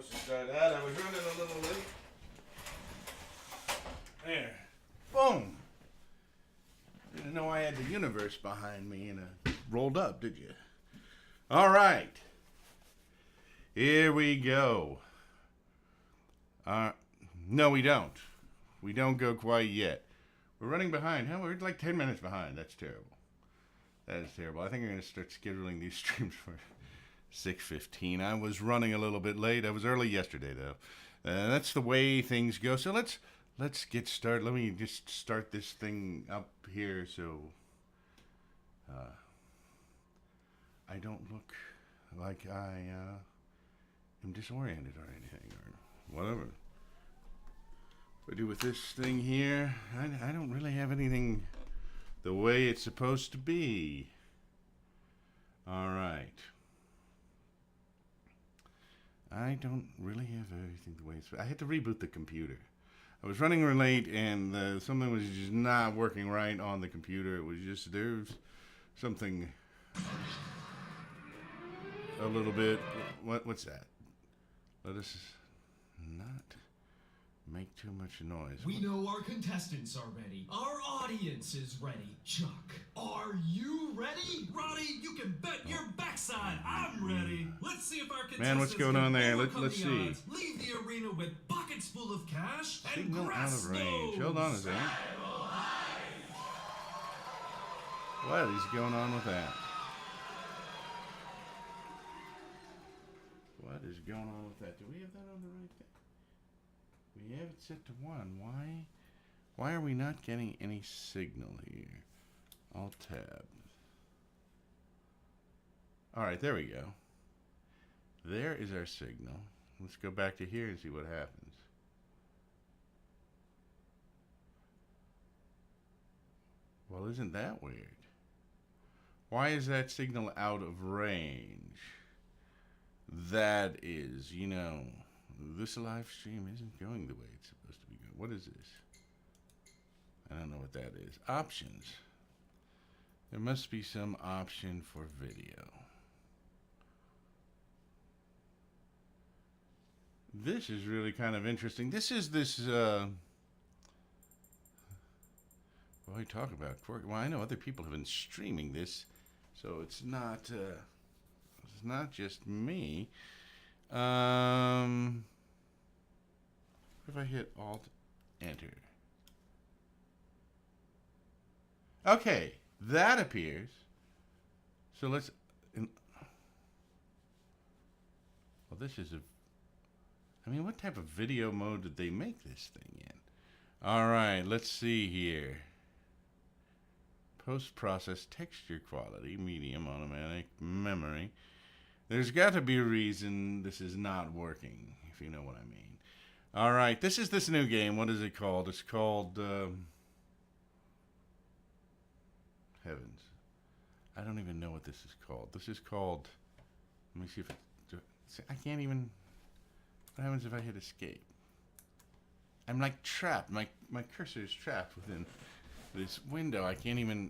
supposed to start that. I was running a little late. There. Boom. Didn't know I had the universe behind me and rolled up, did you? All right. Here we go. No, we don't. We don't go quite yet. We're running behind. Huh? We're like 10 minutes behind. That's terrible. That is terrible. I think I'm going to start scheduling these streams for 6:15. I was running a little bit late. I was early yesterday, though. That's the way things go. So let's get started. Let me just start this thing up here so I don't look like I am disoriented or anything or whatever. What I do with this thing here, I don't really have anything the way it's supposed to be. All right. I don't really have everything the way it's... I had to reboot the computer. I was running late and something was just not working right on the computer. It was just, there's something a little bit... What's that? Let us not make too much noise. We know our contestants are ready. Our audience is ready. Chuck, are you ready? Roddy, you can bet your backside I'm ready. Let's see if our contestants Man, what's going on there? Let's see. Odds. Leave the arena with buckets full of cash and Signal grass out of range. stones. Hold on a second. What is going on with that? What is going on with that? Do we have that on the right thing? We have it set to 1. Why are we not getting any signal here? Alt-tab. Alright, there we go. There is our signal. Let's go back to here and see what happens. Well, isn't that weird? Why is that signal out of range? That is, you know... This live stream isn't going the way it's supposed to be going. What is this? I don't know what that is. Options. There must be some option for video. This is really kind of interesting. This is this, boy, talk about quirk. Well, I know other people have been streaming this, so it's not just me. If I hit Alt Enter. Okay, that appears. So let's. Well, this is a. I mean, what type of video mode did they make this thing in? All right, let's see here. Post-process texture quality, medium, automatic, memory. There's got to be a reason this is not working, if you know what I mean. All right, this is this new game. What is it called? It's called... Heavens. I don't even know what this is called. This is called... Let me see if it... I can't even... What happens if I hit escape? I'm like trapped. My cursor is trapped within this window. I can't even...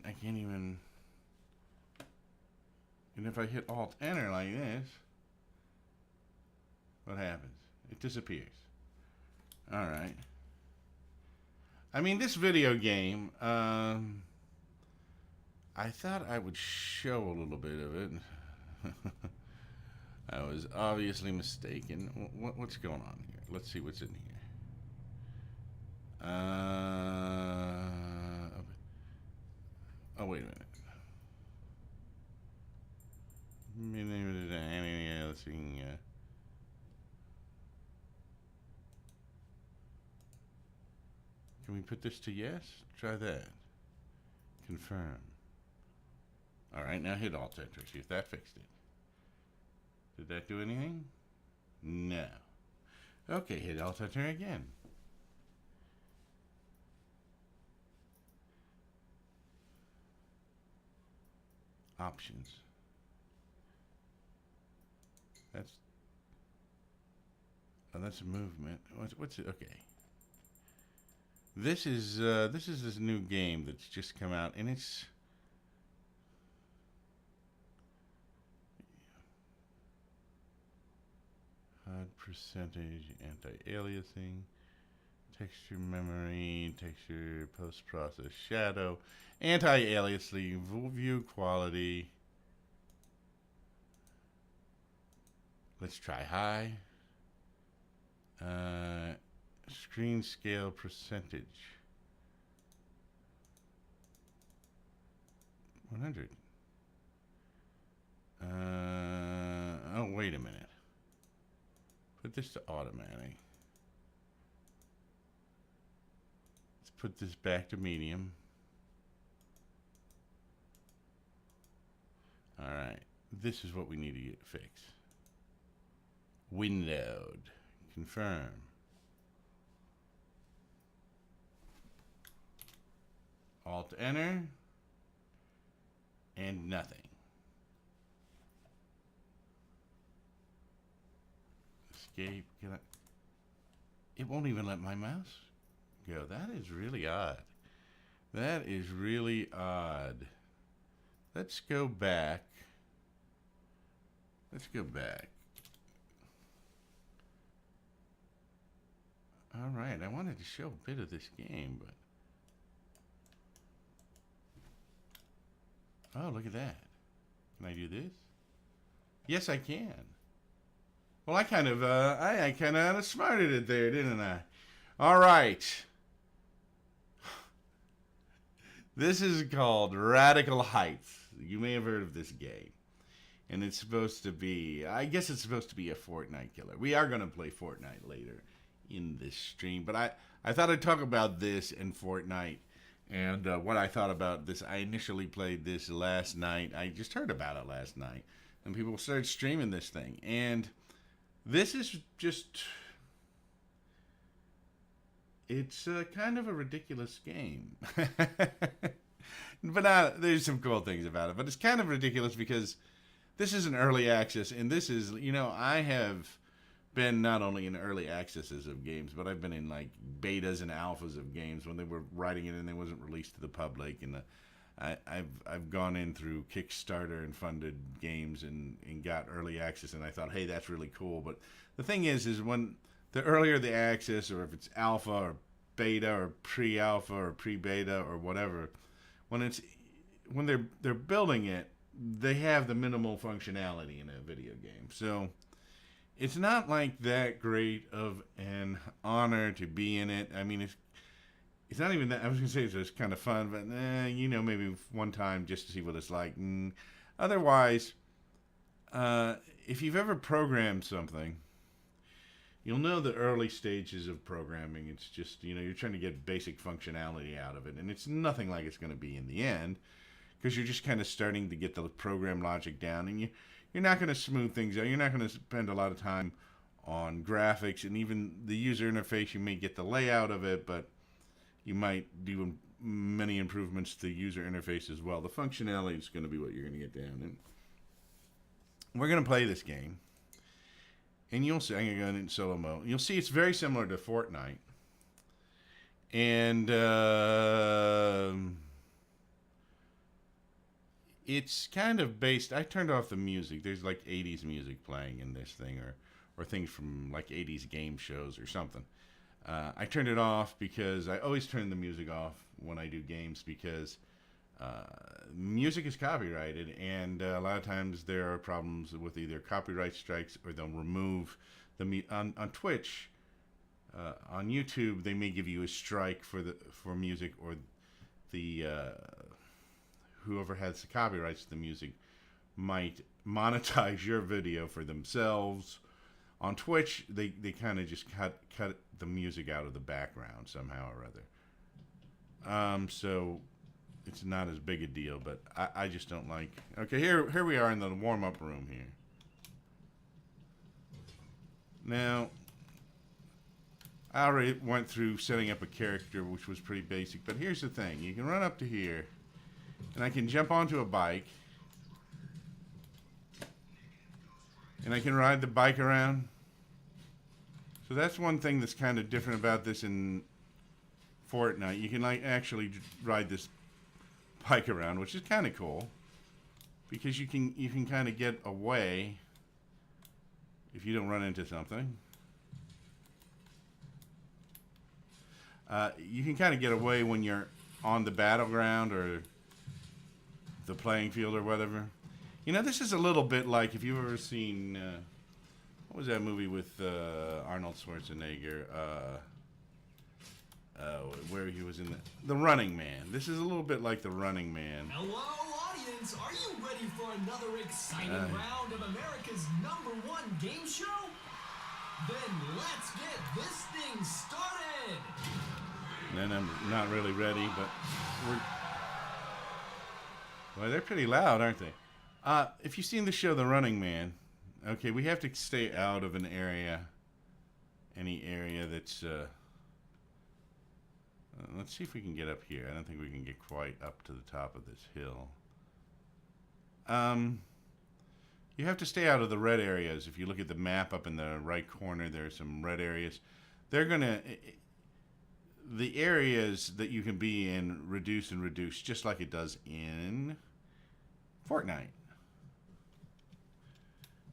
And if I hit Alt Enter like this, what happens? It disappears. All right. I mean, this video game, I thought I would show a little bit of it. I was obviously mistaken. What's going on here? Let's see what's in here. Oh, wait a minute. Let's see. Can we put this to yes? Try that. Confirm. All right, now hit Alt Enter. See if that fixed it. Did that do anything? No. Okay, hit Alt Enter again. Options. That's a movement. What's it? Okay. This is this new game that's just come out, and it's percentage, anti-aliasing, texture memory, texture post-process shadow, anti-aliasing, view quality. Let's try high. Screen scale percentage. 100. Oh, wait a minute. Put this to automatic. Let's put this back to medium. All right. This is what we need to get fixed. Windowed. Confirm. Alt enter. And nothing. Escape. It won't even let my mouse go. That is really odd. That is really odd. Let's go back. Let's go back. All right, I wanted to show a bit of this game, but... Oh, look at that. Can I do this? Yes, I can. Well, I kind of outsmarted it there, didn't I? All right. This is called Radical Heights. You may have heard of this game. And it's supposed to be, I guess it's supposed to be a Fortnite killer. We are going to play Fortnite later in this stream. But I thought I'd talk about this and Fortnite and what I thought about this. I initially played this last night. I just heard about it last night. And people started streaming this thing. And this is just... It's kind of a ridiculous game. But there's some cool things about it. But it's kind of ridiculous because this is an early access. And this is, you know, I have been not only in early accesses of games, but I've been in like betas and alphas of games when they were writing it and it wasn't released to the public. And I've gone in through Kickstarter and funded games and got early access. And I thought, hey, that's really cool. But the thing is when the earlier the access, or if it's alpha or beta or pre-alpha or pre-beta or whatever, when they're building it, they have the minimal functionality in a video game. So it's not like that great of an honor to be in it. I mean, it's not even that. I was gonna say it's just kind of fun, but you know, maybe one time just to see what it's like. And otherwise, if you've ever programmed something, you'll know the early stages of programming. It's just, you know, you're trying to get basic functionality out of it. And it's nothing like it's going to be in the end, because you're just kind of starting to get the program logic down. And you're not going to smooth things out. You're not going to spend a lot of time on graphics. And even the user interface, you may get the layout of it, but you might do many improvements to the user interface as well. The functionality is going to be what you're going to get down. And we're going to play this game. And you'll see, I'm going to go in solo mode. You'll see it's very similar to Fortnite. And it's kind of based, I turned off the music. There's like 80s music playing in this thing, or things from like 80s game shows or something. I turned it off because I always turn the music off when I do games, because music is copyrighted, and a lot of times there are problems with either copyright strikes, or they'll remove the on Twitch, on YouTube they may give you a strike for music, or the whoever has the copyrights to the music might monetize your video for themselves. On Twitch they kind of just cut the music out of the background somehow or other. So it's not as big a deal, but I just don't like... Okay, here we are in the warm-up room here. Now, I already went through setting up a character, which was pretty basic, but here's the thing. You can run up to here, and I can jump onto a bike, and I can ride the bike around. So that's one thing that's kind of different about this in Fortnite. You can like actually ride this bike around, which is kind of cool, because you can kind of get away if you don't run into something. You can kind of get away when you're on the battleground or the playing field or whatever. You know, this is a little bit like if you've ever seen, what was that movie with Arnold Schwarzenegger? Where he was in the Running Man. This is a little bit like the Running Man. Hello, audience. Are you ready for another exciting round of America's #1 game show? Then let's get this thing started. Then I'm not really ready, but well, they're pretty loud, aren't they? If you've seen the show The Running Man, okay, we have to stay out of an area, any area that's, let's see if we can get up here. I don't think we can get quite up to the top of this hill. You have to stay out of the red areas. If you look at the map up in the right corner, there are some red areas. They're going to... The areas that you can be in reduce and reduce, just like it does in Fortnite.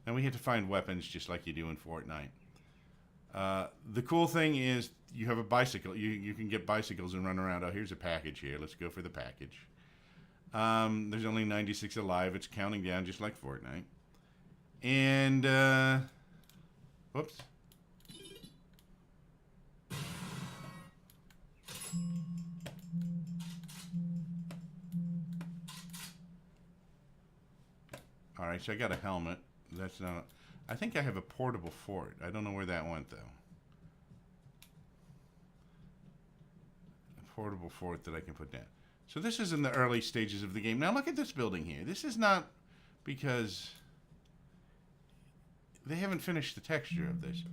And we have to find weapons just like you do in Fortnite. The cool thing is you have a bicycle. You can get bicycles and run around. Oh, here's a package here. Let's go for the package. There's only 96 alive. It's counting down just like Fortnite. And, whoops. All right, so I got a helmet. That's not... I think I have a portable fort. I don't know where that went, though. A portable fort that I can put down. So this is in the early stages of the game. Now look at this building here. This is not because they haven't finished the texture of this.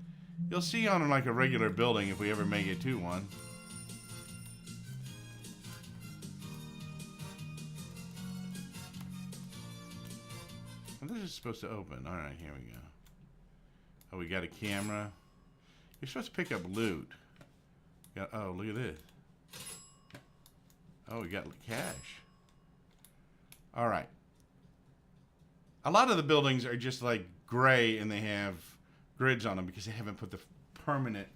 You'll see on like a regular building if we ever make it to one. This is supposed to open. All right, here we go. Oh, we got a camera. You're supposed to pick up loot. Oh, look at this. Oh, we got cash. All right. A lot of the buildings are just like gray and they have grids on them because they haven't put the permanent,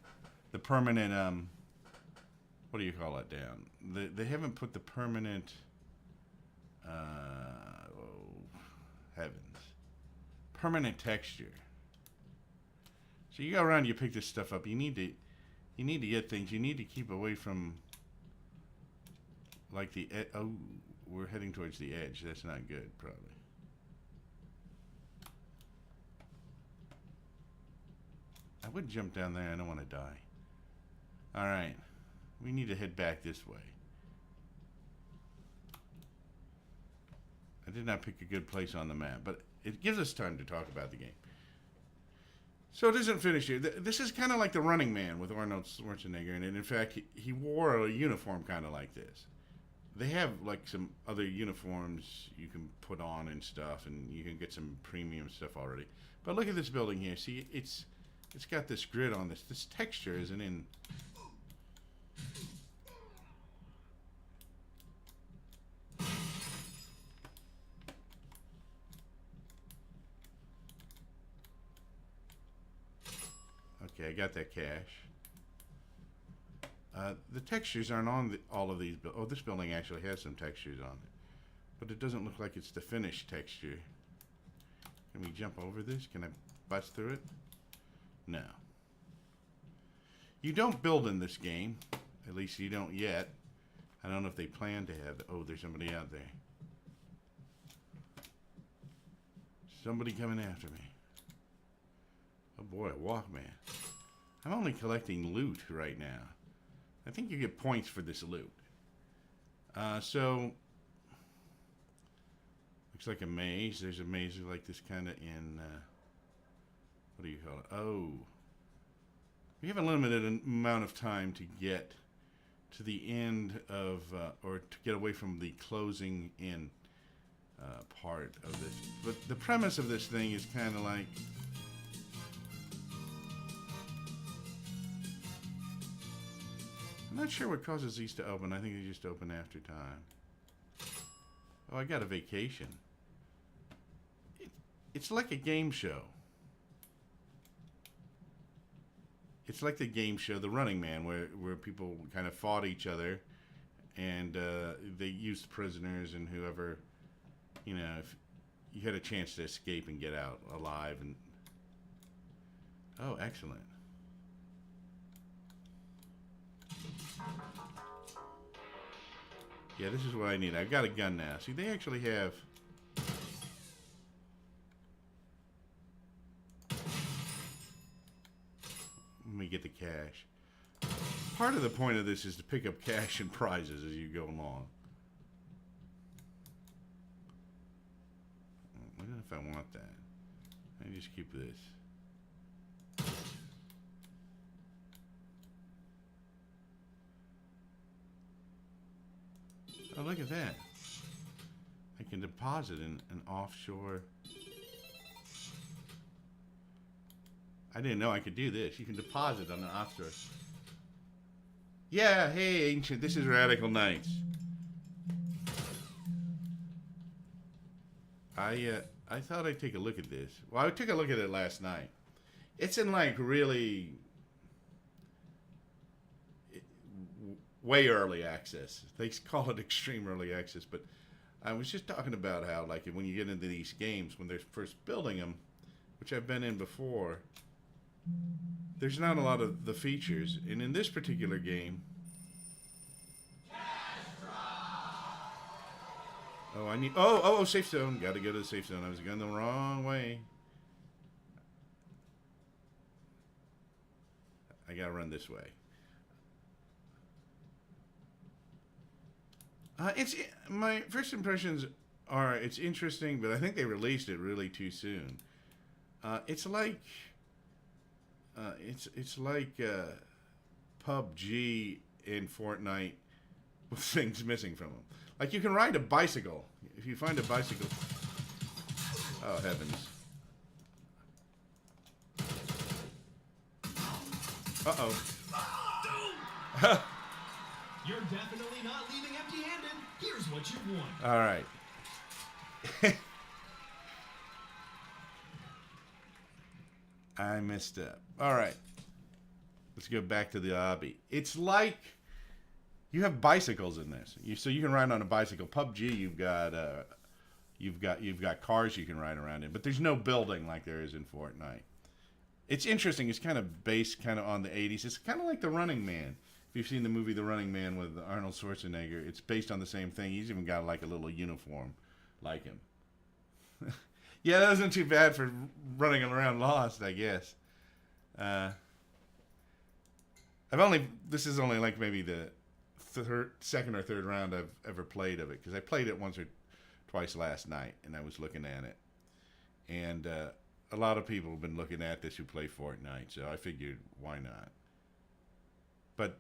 what do you call it down? They haven't put the permanent, heavens. Permanent texture. So you go around, you pick this stuff up. You need to get things. You need to keep away from like the oh, we're heading towards the edge. That's not good, probably. I would jump down there. I don't want to die. All right, we need to head back this way. I did not pick a good place on the map, but it gives us time to talk about the game. So it isn't finished here. This is kind of like the Running Man with Arnold Schwarzenegger, and in fact, he wore a uniform kind of like this. They have like some other uniforms you can put on and stuff, and you can get some premium stuff already. But look at this building here. See, it's got this grid on this. This texture isn't in. Okay, I got that cash. The textures aren't on all of these. Oh, this building actually has some textures on it. But it doesn't look like it's the finished texture. Can we jump over this? Can I bust through it? No. You don't build in this game. At least you don't yet. I don't know if they plan to have... Oh, there's somebody out there. Somebody coming after me. Oh boy, a Walkman. I'm only collecting loot right now. I think you get points for this loot. So, looks like a maze. There's a maze like this kind of in, what do you call it? Oh. We have a limited amount of time to get to the end of, or to get away from the closing in part of this. But the premise of this thing is kind of like... I'm not sure what causes these to open. I think they just open after time. Oh, I got a vacation. It's like a game show. It's like the game show, The Running Man, where people kind of fought each other, and they used prisoners and whoever, if you had a chance to escape and get out alive. And oh, excellent. Yeah, this is what I need. I've got a gun now. See, they actually have... Let me get the cash. Part of the point of this is to pick up cash and prizes as you go along. I don't know if I want that. I just keep this. Oh, look at that. I can deposit in an offshore... I didn't know I could do this. You can deposit on an offshore... Yeah, hey, Ancient, this is Radical Knights. I thought I'd take a look at this. Well, I took a look at it last night. It's in, like, really... way early access. They call it extreme early access, but I was just talking about how, like, when you get into these games, when they're first building them, which I've been in before, there's not a lot of the features. And in this particular game... Oh, I need... Oh, safe zone. Got to go to the safe zone. I was going the wrong way. I got to run this way. My first impressions are it's interesting, but I think they released it really too soon. It's like PUBG and Fortnite with things missing from them. Like you can ride a bicycle if you find a bicycle. Oh heavens! Uh-oh. You're definitely not leaving empty-handed. Here's what you want. All right. I messed up. All right. Let's go back to the lobby. It's like you have bicycles in this. So you can ride on a bicycle. PUBG, you've got cars you can ride around in, but there's no building like there is in Fortnite. It's interesting. It's kind of based kind of on the 80s. It's kind of like The Running Man. If you've seen the movie The Running Man with Arnold Schwarzenegger, it's based on the same thing. He's even got like a little uniform like him. Yeah, that wasn't too bad for running around lost, I guess. This is only like maybe the second or third round I've ever played of it, because I played it once or twice last night, and I was looking at it. And a lot of people have been looking at this who play Fortnite, so I figured, why not? But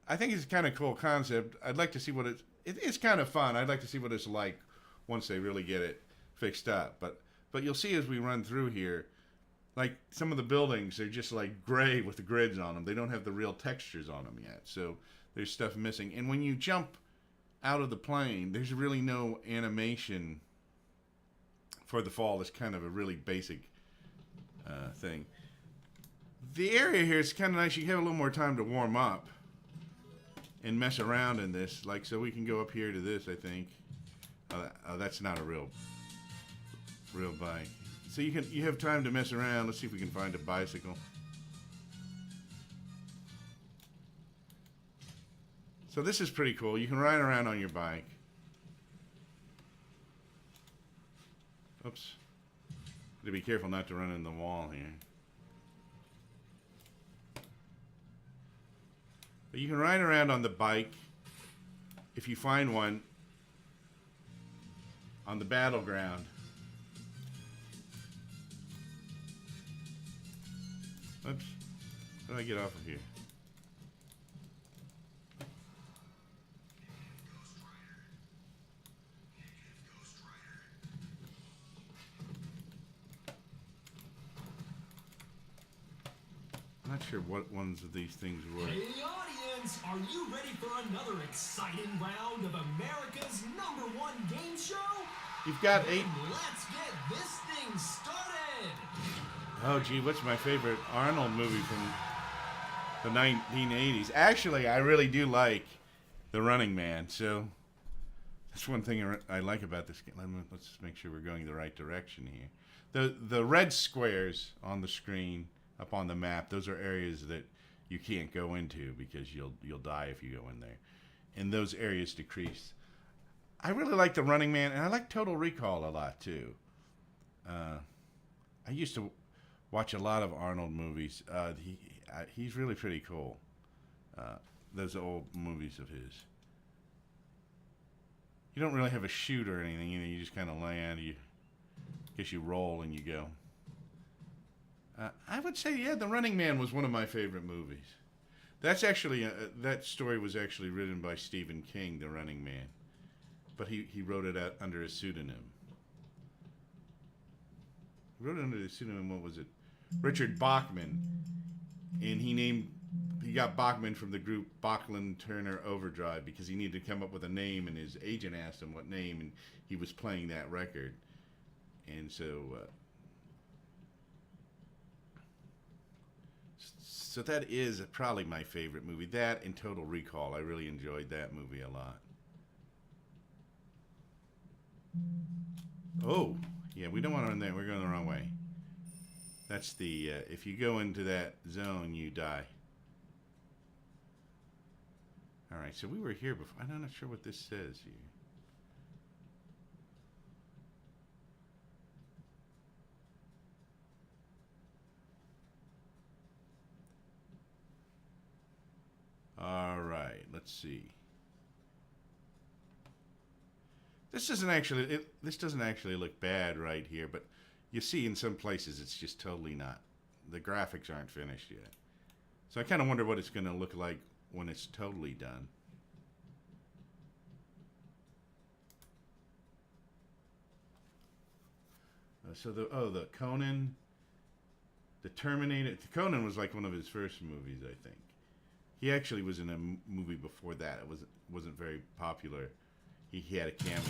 I think it's a kind of cool concept. I'd like to see what it's kind of fun. I'd like to see what it's like once they really get it fixed up. But you'll see as we run through here, like some of the buildings, they're just like gray with the grids on them. They don't have the real textures on them yet. So there's stuff missing. And when you jump out of the plane, there's really no animation for the fall. It's kind of a really basic thing. The area here is kind of nice. You have a little more time to warm up and mess around in this. Like, so we can go up here to this, I think. That's not a real bike. So you have time to mess around. Let's see if we can find a bicycle. So this is pretty cool. You can ride around on your bike. Oops. Gotta be careful not to run in the wall here. But you can ride around on the bike if you find one on the battleground. Oops. How do I get off of here? I'm not sure what ones of these things work. Hey audience, are you ready for another exciting round of America's #1 game show? You've got 8. Let's get this thing started. Oh, gee, what's my favorite Arnold movie from the 1980s. Actually, I really do like The Running Man. So that's one thing I like about this game. Let's make sure we're going the right direction here. The red squares on the screen up on the map, those are areas that you can't go into because you'll die if you go in there. And those areas decrease. I really like The Running Man, and I like Total Recall a lot too. I used to watch a lot of Arnold movies. He's really pretty cool. Those old movies of his. You don't really have a shoot or anything. You just kind of land. You roll and you go. I would say, yeah, The Running Man was one of my favorite movies. That's actually that story was actually written by Stephen King, The Running Man, but he wrote it out under a pseudonym. He wrote it under the pseudonym. What was it? Richard Bachman, and he got Bachman from the group Bachman Turner Overdrive because he needed to come up with a name, and his agent asked him what name, and he was playing that record, and so that is probably my favorite movie. That and Total Recall. I really enjoyed that movie a lot. Oh, yeah, we don't want to run there. We're going the wrong way. That's the, if you go into that zone, you die. All right, so we were here before. I'm not sure what this says here. All right, let's see. This doesn't actually look bad right here, but you see in some places it's just totally not. The graphics aren't finished yet. So I kind of wonder what it's going to look like when it's totally done. So the Conan, the Terminator. Conan was like one of his first movies, I think. He actually was in a movie before that. It wasn't very popular. He had a cameo.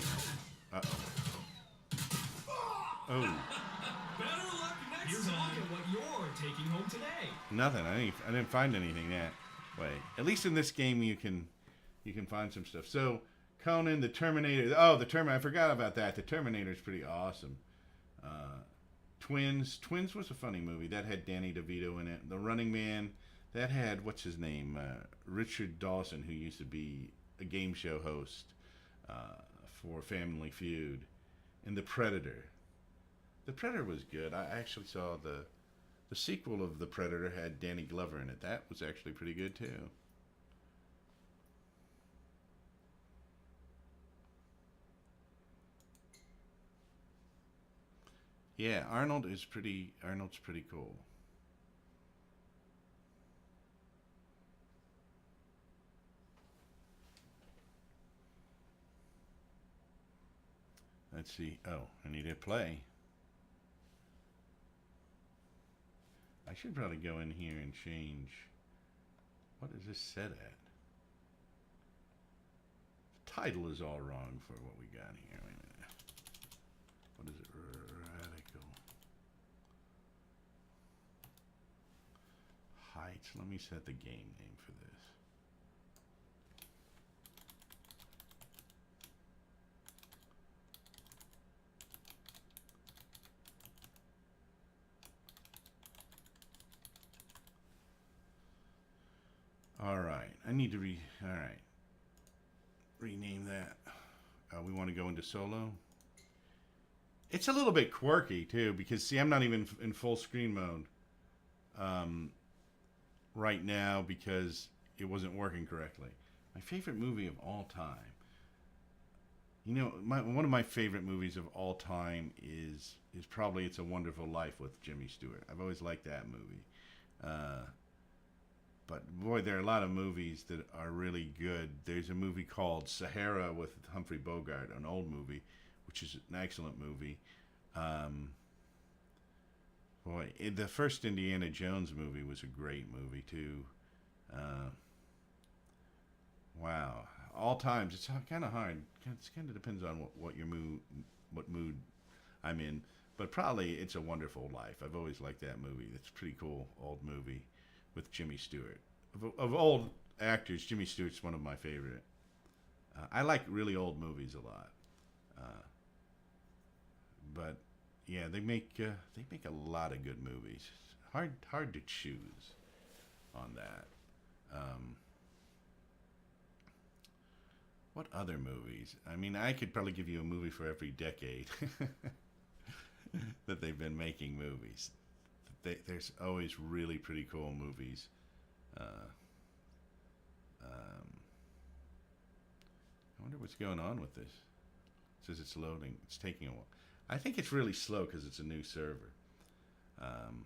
Oh. Better luck next time. Look at what you're taking home today. Nothing. I didn't find anything that way. At least in this game you can find some stuff. So Conan, the Terminator. Oh, the Terminator. I forgot about that. The Terminator is pretty awesome. Twins was a funny movie. That had Danny DeVito in it. The Running Man. That had, what's his name? Richard Dawson, who used to be a game show host for Family Feud. And The Predator. The Predator was good. I actually saw the sequel of The Predator had Danny Glover in it. That was actually pretty good too. Yeah, Arnold's pretty cool. Let's see. Oh, I need to play. I should probably go in here and change. What is this set at? The title is all wrong for what we got here. Wait a minute. What is it? Radical Heights. Let me set the game name for this. All right, I need to rename that. We want to go into solo. It's a little bit quirky too, because see, I'm not even in full screen mode right now because it wasn't working correctly. My favorite movie of all time. You know, one of my favorite movies of all time is probably It's a Wonderful Life with Jimmy Stewart. I've always liked that movie. But boy, there are a lot of movies that are really good. There's a movie called Sahara with Humphrey Bogart, an old movie, which is an excellent movie. The first Indiana Jones movie was a great movie too. Wow, all times it's kind of hard. It kind of depends on what mood I'm in. But probably It's a Wonderful Life. I've always liked that movie. It's a pretty cool old movie with Jimmy Stewart. of old actors, Jimmy Stewart's one of my favorite. I like really old movies a lot, but yeah, they make a lot of good movies. Hard to choose on that. Um, what other movies? I mean, I could probably give you a movie for every decade that they've been making movies. There's always really pretty cool movies. Uh, um, I wonder what's going on with this. It says it's loading. It's taking a while. I think it's really slow because it's a new server. Um,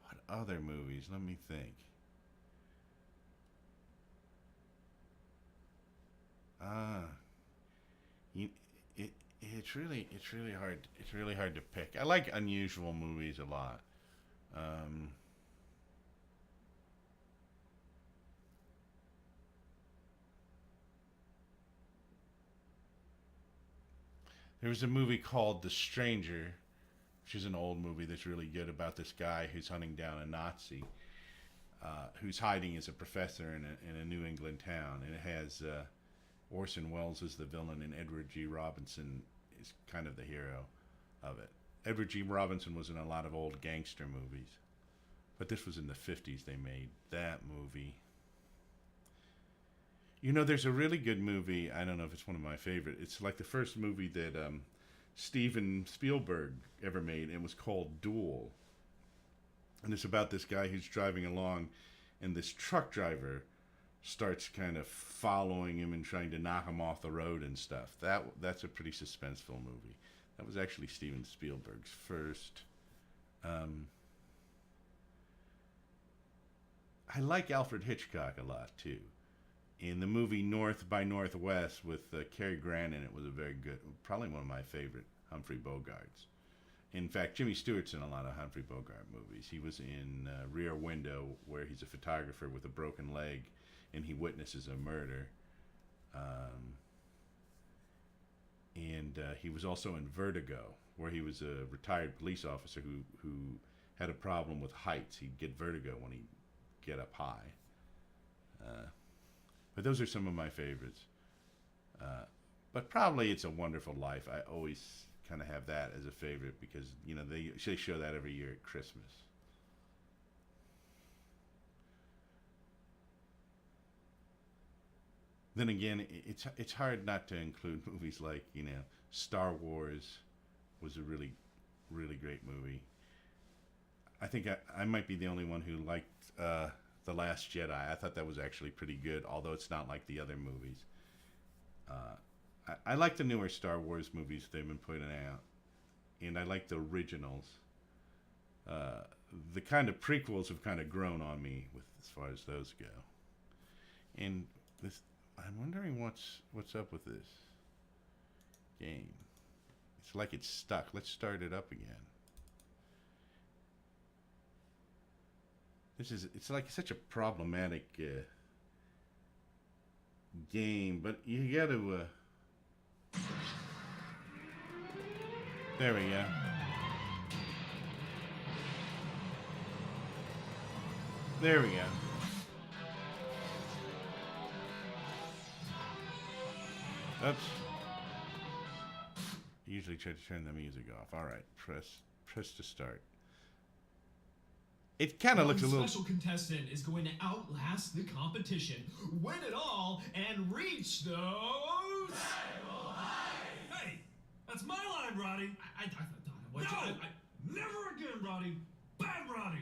what other movies? Let me think. Ah, you, it it's really hard. It's really hard to pick. I like unusual movies a lot. Um, there was a movie called The Stranger, which is an old movie that's really good about this guy who's hunting down a Nazi who's hiding as a professor in a New England town, and it has Orson Welles as the villain and Edward G. Robinson is kind of the hero of it. Edward G. Robinson was in a lot of old gangster movies, but this was in the 50s they made that movie. You know, there's a really good movie. I don't know if it's one of my favorite. It's like the first movie that Steven Spielberg ever made. It was called Duel. And it's about this guy who's driving along, and this truck driver starts kind of following him and trying to knock him off the road and stuff. That's a pretty suspenseful movie. That was actually Steven Spielberg's first. I like Alfred Hitchcock a lot too. In the movie North by Northwest with Cary Grant in it was a very good, probably one of my favorite Humphrey Bogarts. In fact, Jimmy Stewart's in a lot of Humphrey Bogart movies. He was in Rear Window, where he's a photographer with a broken leg, and he witnesses a murder. And he was also in Vertigo, where he was a retired police officer who had a problem with heights. He'd get vertigo when he'd get up high. But those are some of my favorites. But probably It's a Wonderful Life. I always kind of have that as a favorite because, you know, they show that every year at Christmas. Then again, it's hard not to include movies like, you know, Star Wars was a really, really great movie. I think I might be the only one who liked The Last Jedi. I thought that was actually pretty good, although it's not like the other movies. I like the newer Star Wars movies they've been putting out, and I like the originals. The kind of prequels have kind of grown on me with as far as those go. And this, I'm wondering what's up with this game. It's like it's stuck. Let's start it up again. It's like such a problematic game, but you got to. There we go. There we go. Oops. I usually try to turn the music off. All right, press to start. It kind of looks a little. One special contestant is going to outlast the competition, win it all, and reach those. Hey, that's my line, Roddy. No! Never again, Roddy. Bad Roddy.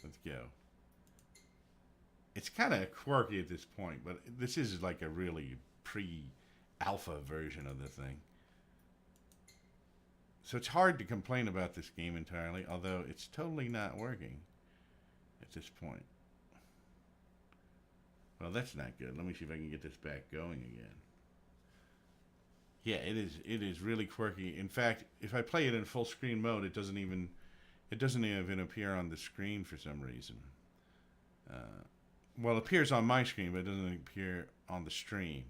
Let's go. It's kind of quirky at this point, but this is like a really pre-alpha version of the thing. So it's hard to complain about this game entirely, although it's totally not working at this point. Well, that's not good. Let me see if I can get this back going again. Yeah, it is really quirky. In fact, if I play it in full screen mode, it doesn't even appear on the screen for some reason. Well, it appears on my screen, but it doesn't appear on the stream.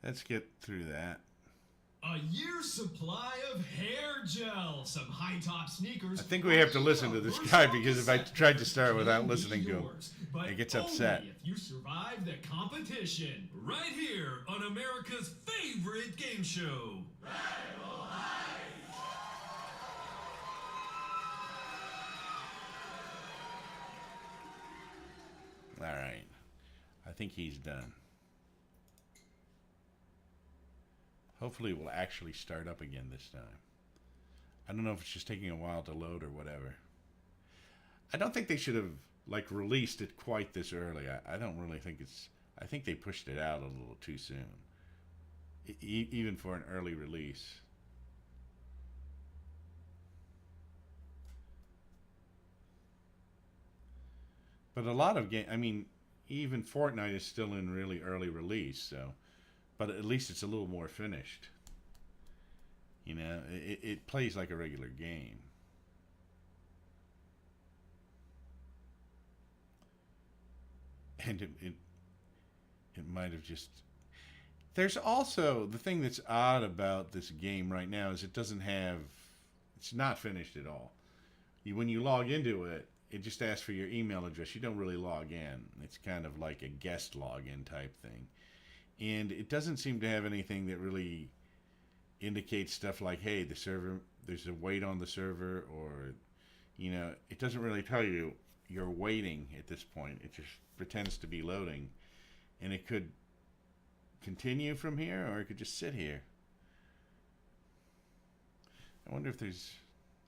Let's get through that. A year's supply of hair gel, some high-top sneakers. I think we have to listen to this guy because if I tried to start without listening to him, it gets upset. Only if you survive the competition. Right here on America's favorite game show. All right. I think he's done. Hopefully it will actually start up again this time. I don't know if it's just taking a while to load or whatever. I don't think they should have like released it quite this early. I don't really think it's... I think they pushed it out a little too soon. Even for an early release. But a lot of game... I mean, even Fortnite is still in really early release, so... But at least it's a little more finished. You know, it plays like a regular game. And it might have just... There's also... The thing that's odd about this game right now is it doesn't have... It's not finished at all. When you log into it, it just asks for your email address. You don't really log in. It's kind of like a guest login type thing. And it doesn't seem to have anything that really indicates stuff like, hey, the server, there's a wait on the server, or, you know, it doesn't really tell you you're waiting at this point. It just pretends to be loading. And it could continue from here, or it could just sit here. I wonder if there's,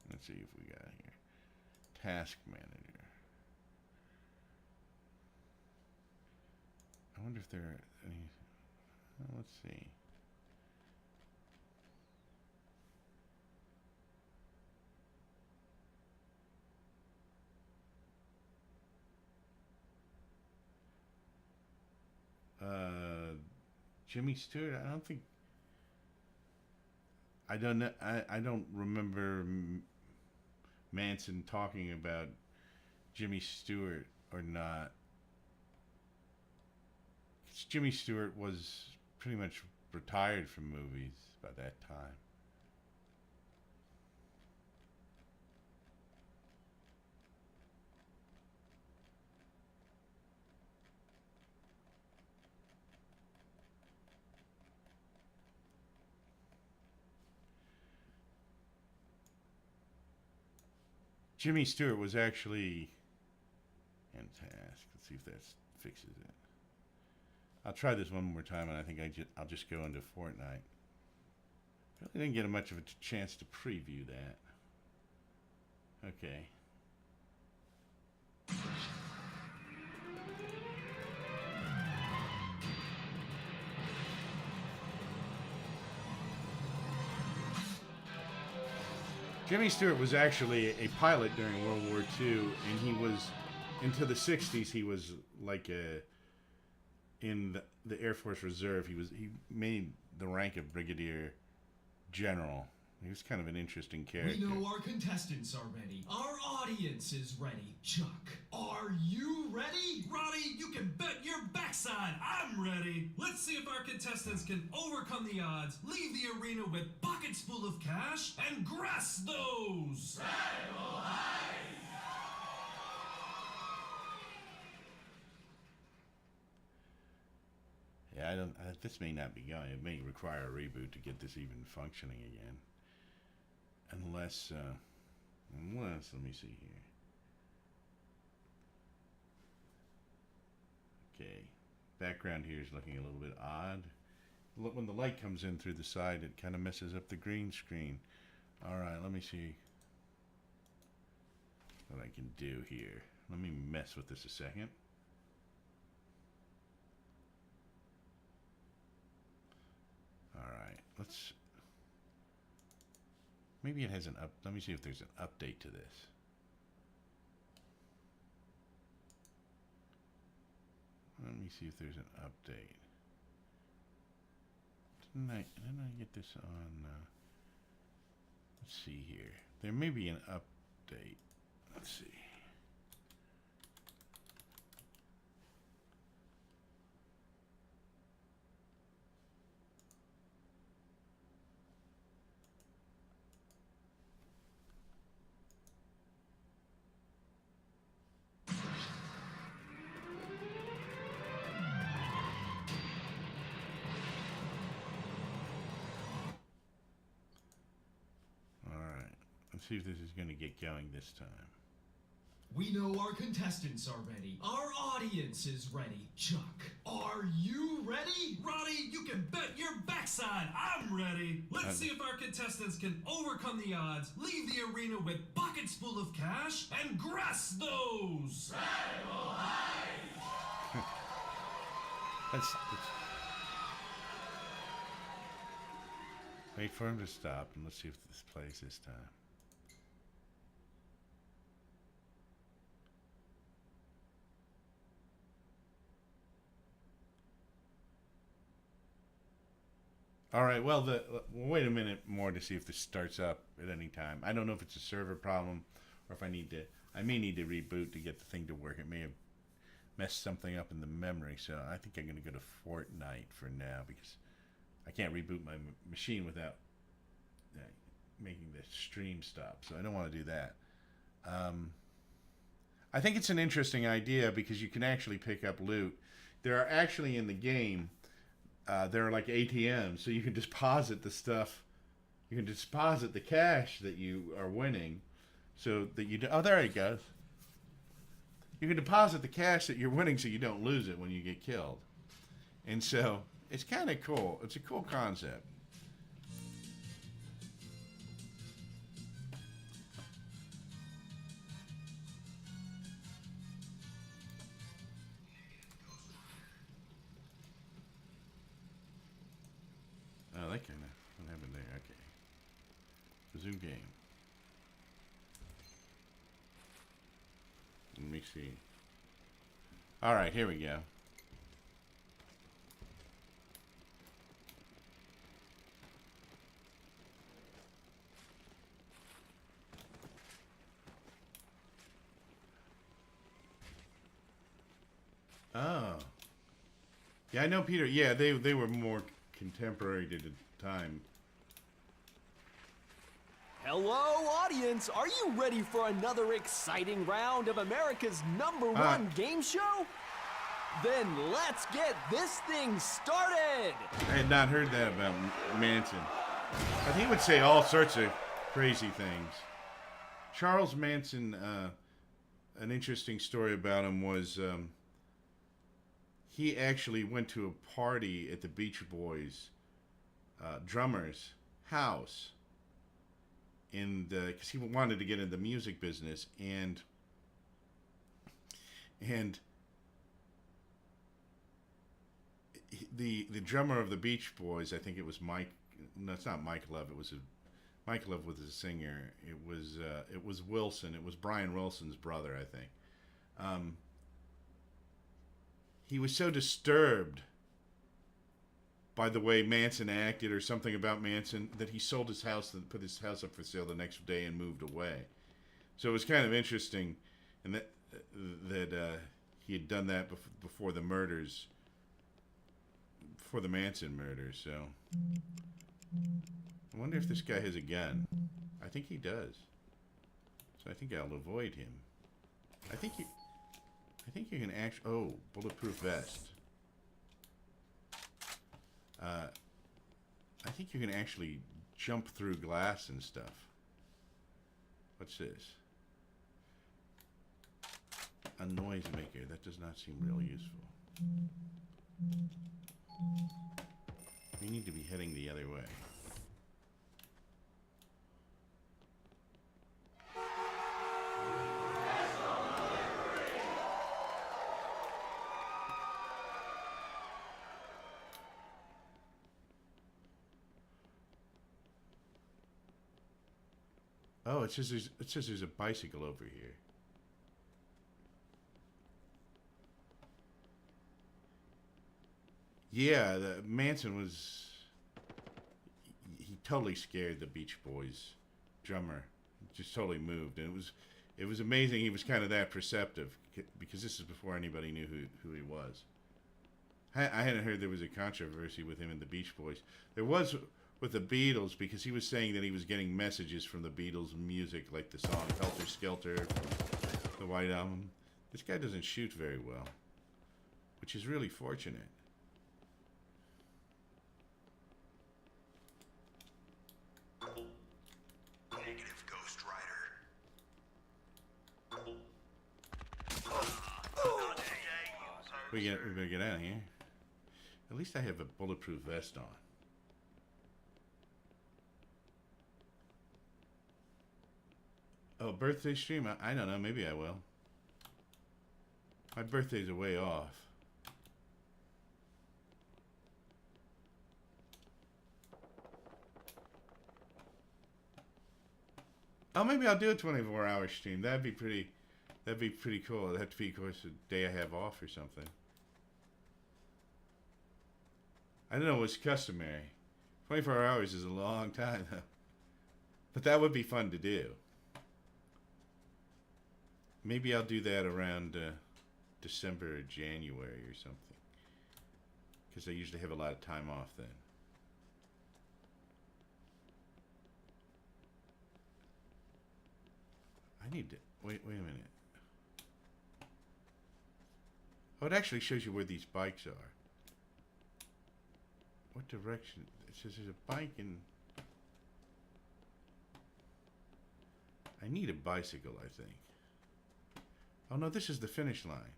let's see if we got here. Task manager. I wonder if there are any... Let's see. Jimmy Stewart, I don't think... I don't know. I don't remember Manson talking about Jimmy Stewart or not. Jimmy Stewart was pretty much retired from movies by that time. Jimmy Stewart was actually in task. Let's see if that fixes it. I'll try this one more time, and I think I'll just go into Fortnite. Really didn't get much of a chance to preview that. Okay. Jimmy Stewart was actually a pilot during World War II, and he was, into the 60s, he was like in the Air Force Reserve. He made the rank of Brigadier General. He was kind of an interesting character. We know our contestants are ready. Our audience is ready. Chuck, are you ready? Roddy, you can bet your backside I'm ready. Let's see if our contestants can overcome the odds, leave the arena with pockets full of cash, and grasp those. Yeah, this may not be going. It may require a reboot to get this even functioning again. Unless, let me see here. Okay, background here is looking a little bit odd. When the light comes in through the side, it kind of messes up the green screen. All right, let me see what I can do here. Let me mess with this a second. All right, let's... Maybe it has an up... Let me see if there's an update to this. Let me see if there's an update. Didn't I get this on... let's see here. There may be an update. Let's see. Let's see if this is going to get going this time. We know our contestants are ready. Our audience is ready. Chuck, are you ready? Roddy, you can bet your backside I'm ready. Let's see if our contestants can overcome the odds, leave the arena with buckets full of cash, and grass those. Let's wait for him to stop, and let's see if this plays this time. All right, well, we'll wait a minute more to see if this starts up at any time. I don't know if it's a server problem or if I may need to reboot to get the thing to work. It may have messed something up in the memory, so I think I'm going to go to Fortnite for now because I can't reboot my machine without making the stream stop, so I don't want to do that. I think it's an interesting idea because you can actually pick up loot. There are actually in the game, there are like ATMs, so you can deposit the stuff. You can deposit the cash that you are winning, so that you. Oh, there it goes. You can deposit the cash that you're winning, so you don't lose it when you get killed. And so it's kind of cool. It's a cool concept. Oh, that kind of what happened there? Okay. Resume game. Let me see. All right, here we go. Oh. Yeah, I know Peter. Yeah, they were more contemporary to the time. Hello, audience. Are you ready for another exciting round of America's #1 game show? Then let's get this thing started. I had not heard that about Manson. But he would say all sorts of crazy things. Charles Manson, an interesting story about him was he actually went to a party at the Beach Boys drummer's house, because he wanted to get into the music business, and the drummer of the Beach Boys, I think it was Mike. No, it's not Mike Love. Mike Love was the singer. It was Wilson. It was Brian Wilson's brother, I think. He was so disturbed by the way Manson acted, or something about Manson, that he sold his house and put his house up for sale the next day and moved away. So it was kind of interesting, and that he had done that before the murders, before the Manson murders. So I wonder if this guy has a gun. I think he does. So I think I'll avoid him. I think you can actually. Oh, bulletproof vest. I think you can actually jump through glass and stuff. What's this? A noisemaker. That does not seem real useful. We need to be heading the other way. Oh, it says there's a bicycle over here. Yeah, Manson was. He totally scared the Beach Boys drummer. Just totally moved, and it was amazing. He was kind of that perceptive, because this is before anybody knew who he was. I hadn't heard there was a controversy with him and the Beach Boys. There was with the Beatles, because he was saying that he was getting messages from the Beatles music, like the song Helter Skelter from the White Album. This guy doesn't shoot very well, which is really fortunate. Negative, Ghost We better get out of here. At least I have a bulletproof vest on. Oh, birthday stream? I don't know. Maybe I will. My birthday's a way off. Oh, maybe I'll do a 24-hour stream. That'd be pretty cool. It'd have to be, of course, a day I have off or something. I don't know what's customary. 24 hours is a long time, though. But that would be fun to do. Maybe I'll do that around December or January or something. Because I usually have a lot of time off then. I need to... Wait a minute. Oh, it actually shows you where these bikes are. What direction? It says there's a bike in... I need a bicycle, I think. Oh no, this is the finish line.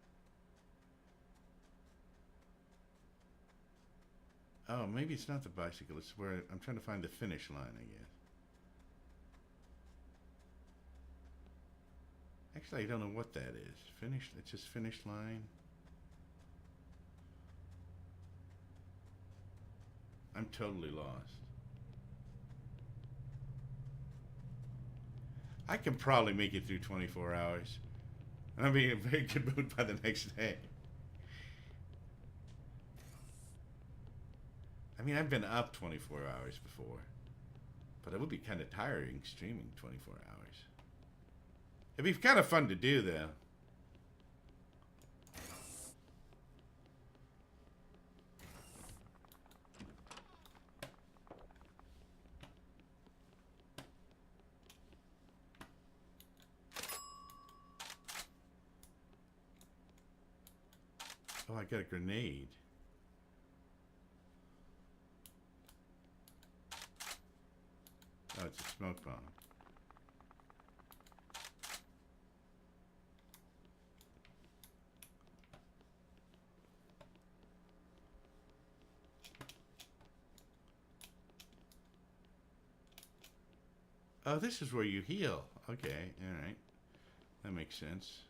Oh, maybe it's not the bicycle. It's where I'm trying to find the finish line, I guess. Actually, I don't know what that is. Finish, it's just finish line. I'm totally lost. I can probably make it through 24 hours. And I'll be in a very good mood by the next day. I mean, I've been up 24 hours before. But it would be kind of tiring streaming 24 hours. It'd be kind of fun to do, though. Oh, I got a grenade. Oh, it's a smoke bomb. Oh, this is where you heal. Okay, all right. That makes sense.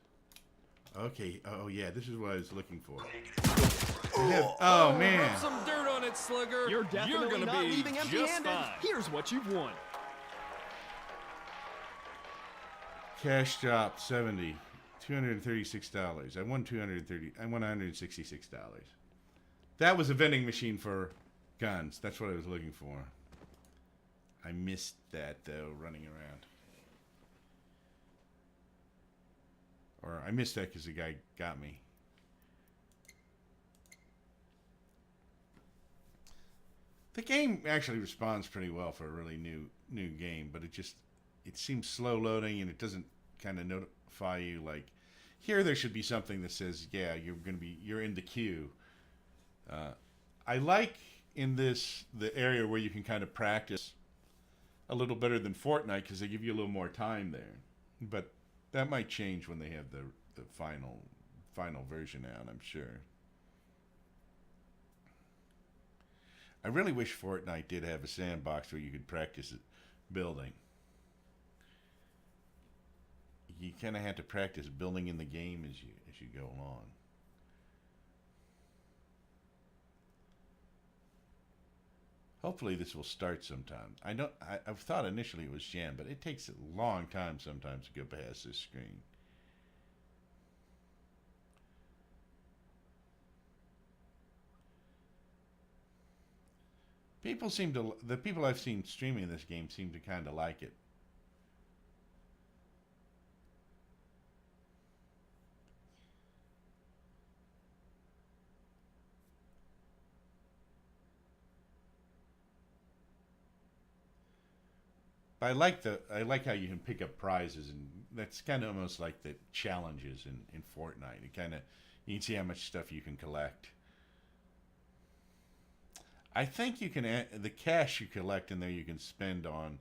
Okay, oh yeah, this is what I was looking for. Oh man. Rub some dirt on it, Slugger. You're definitely gonna not be leaving just empty-handed. fine. Here's what you've won. Cash drop 70. $236. I won $166. That was a vending machine for guns. That's what I was looking for. I missed that though, running around. Or I missed that because the guy got me. The game actually responds pretty well for a really new game, but it seems slow loading and it doesn't kind of notify you like here there should be something that says yeah you're in the queue. I like in this the area where you can kind of practice a little better than Fortnite because they give you a little more time there, but that might change when they have the final version out, I'm sure. I really wish Fortnite did have a sandbox where you could practice building. You kind of have to practice building in the game as you go along. Hopefully this will start sometime. I've thought initially it was Jan, but it takes a long time sometimes to go past this screen. The people I've seen streaming this game seem to kind of like it. I like how you can pick up prizes, and that's kind of almost like the challenges in Fortnite. You can see how much stuff you can collect. I think you can the cash you collect in there you can spend on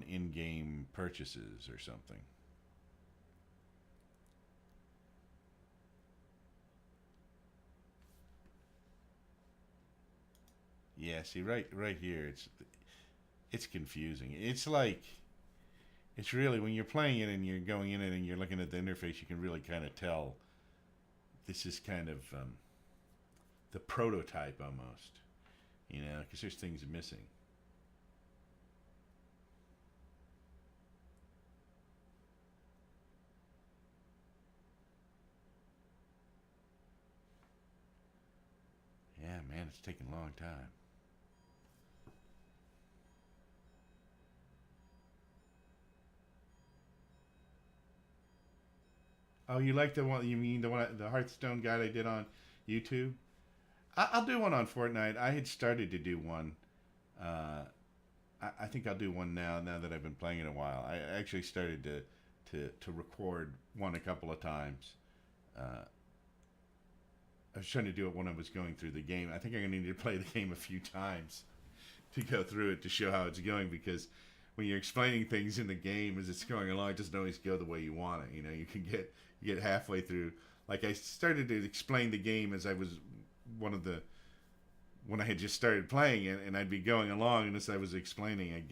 in-game purchases or something. Yeah, see, right here, it's confusing. It's like, it's really, when you're playing it and you're going in it and you're looking at the interface, you can really kind of tell this is kind of the prototype almost, you know, because there's things missing. Yeah, man, it's taking a long time. Oh, you like the one? You mean the one, the Hearthstone guide I did on YouTube? I'll do one on Fortnite. I had started to do one. I think I'll do one now. Now that I've been playing it a while, I actually started to record one a couple of times. I was trying to do it when I was going through the game. I think I'm gonna need to play the game a few times to go through it to show how it's going, because when you're explaining things in the game as it's going along, it doesn't always go the way you want it. You know, you can get halfway through. Like, I started to explain the game as I was when I had just started playing it, and I'd be going along, and as I was explaining, I'd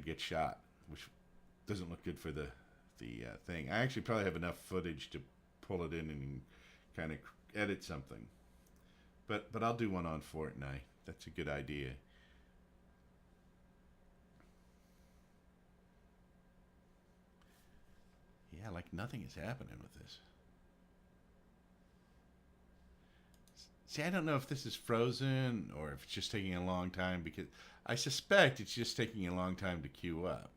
get shot, which doesn't look good for the thing. I actually probably have enough footage to pull it in and kind of edit something. But I'll do one on Fortnite. That's a good idea. Yeah, like nothing is happening with this. See, I don't know if this is frozen or if it's just taking a long time, because I suspect it's just taking a long time to queue up.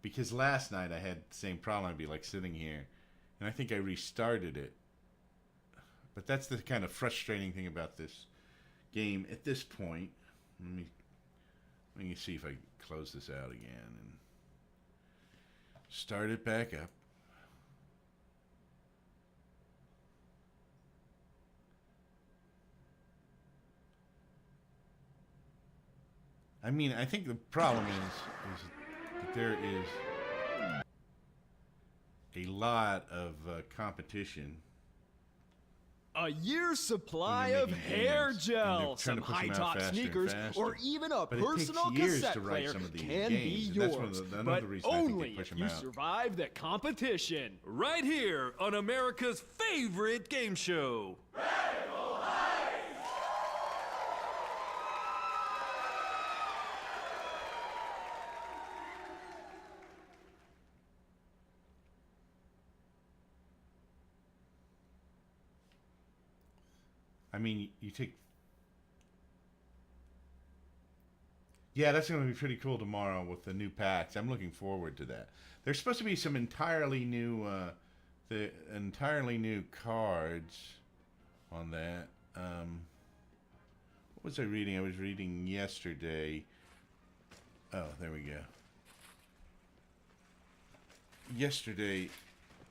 Because last night I had the same problem. I'd be like sitting here, and I think I restarted it. But that's the kind of frustrating thing about this game at this point. Let me see if I can close this out again and start it back up. I mean, I think the problem is that there is a lot of competition. A year's supply of hair gel, some high-top sneakers, or even a personal cassette player can be yours, but only if you survive the competition. Right here on America's favorite game show. I mean, you take... Yeah, that's going to be pretty cool tomorrow with the new packs. I'm looking forward to that. There's supposed to be some entirely new cards on that. What was I reading? I was reading yesterday. Oh, there we go. Yesterday,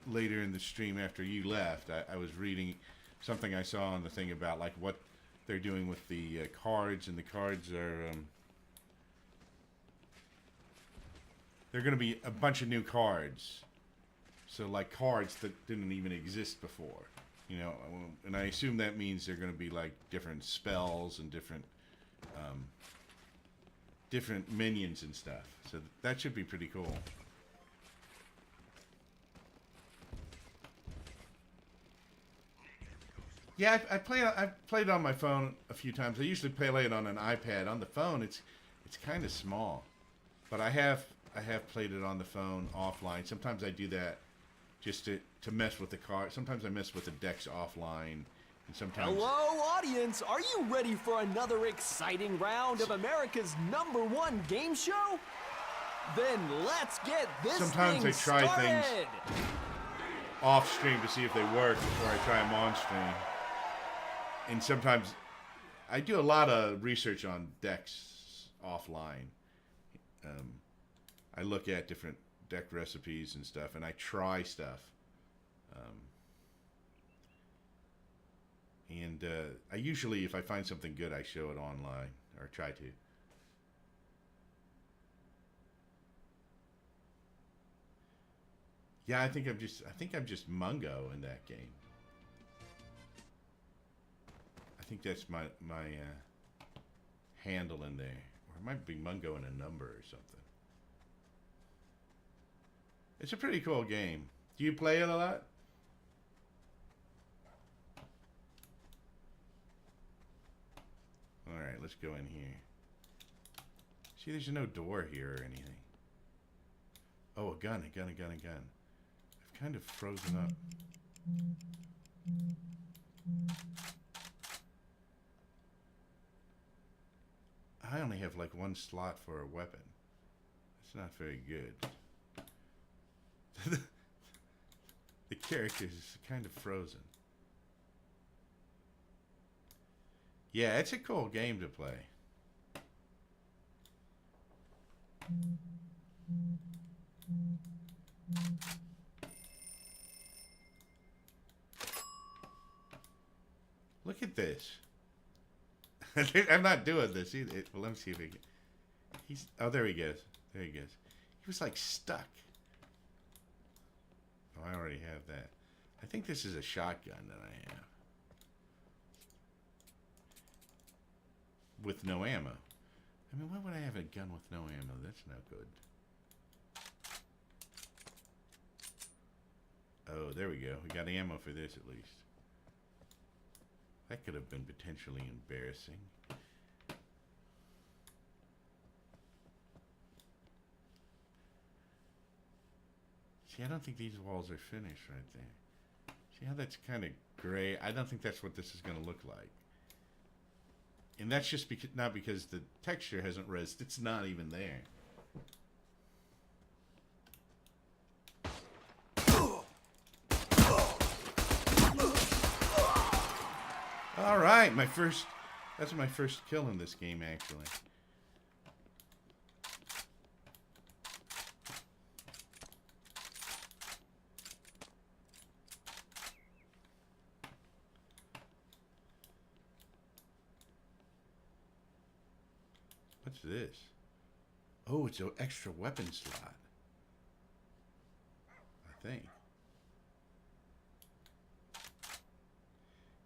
later in the stream after you left, I was reading something I saw on the thing about like what they're doing with the cards, and the cards are they're going to be a bunch of new cards. So like cards that didn't even exist before, you know, and I assume that means they're going to be like different spells and different minions and stuff. So that should be pretty cool. Yeah, I've played it on my phone a few times. I usually play it on an iPad. On the phone, it's kind of small, but I have played it on the phone offline. Sometimes I do that just to mess with the card. Sometimes I mess with the decks offline, and sometimes. Hello, audience! Are you ready for another exciting round of America's #1 game show? Then let's get this sometimes thing I try started. things off stream to see if they work before I try them on stream. And sometimes I do a lot of research on decks offline. I look at different deck recipes and stuff, and I try stuff. And I usually, if I find something good, I show it online, or try to. Yeah, I think I'm just Mungo in that game. I think that's my handle in there. Or it might be Mungo and a number or something. It's a pretty cool game. Do you play it a lot? Alright, let's go in here. See, there's no door here or anything. Oh, a gun. I've kind of frozen up. I only have like one slot for a weapon. That's not very good. The character is kind of frozen. Yeah, it's a cool game to play. Look at this. I'm not doing this either. Well, let me see if he can. Oh, there he goes. There he goes. He was like stuck. Oh, I already have that. I think this is a shotgun that I have. With no ammo. I mean, why would I have a gun with no ammo? That's no good. Oh, there we go. We got ammo for this at least. That could have been potentially embarrassing. See, I don't think these walls are finished right there. See how that's kind of gray? I don't think that's what this is going to look like. And that's just because, not because the texture hasn't rezzed. It's not even there. All right, that's my first kill in this game, actually. What's this? Oh, it's an extra weapon slot. I think.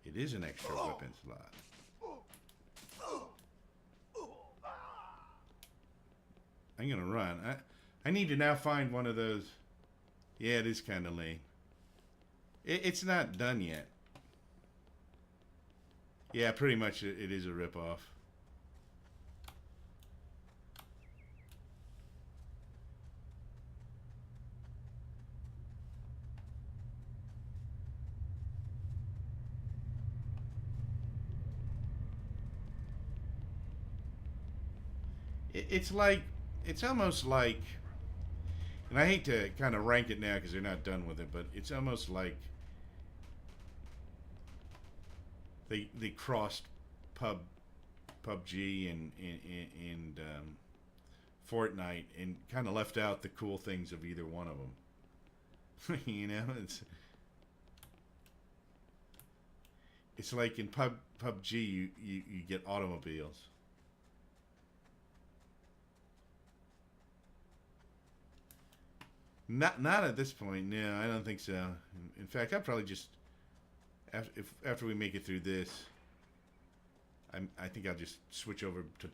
It is an extra weapon slot. I'm gonna run. I need to now find one of those. Yeah, it is kind of lame. It's not done yet. Yeah, pretty much it is a ripoff. It's almost like, and I hate to kind of rank it now because they're not done with it, but it's almost like they crossed PUBG and Fortnite and kind of left out the cool things of either one of them. You know, it's like in PUBG you get automobiles. Not at this point. No, I don't think so. In fact, I'll probably just after we make it through this, I think I'll just switch over to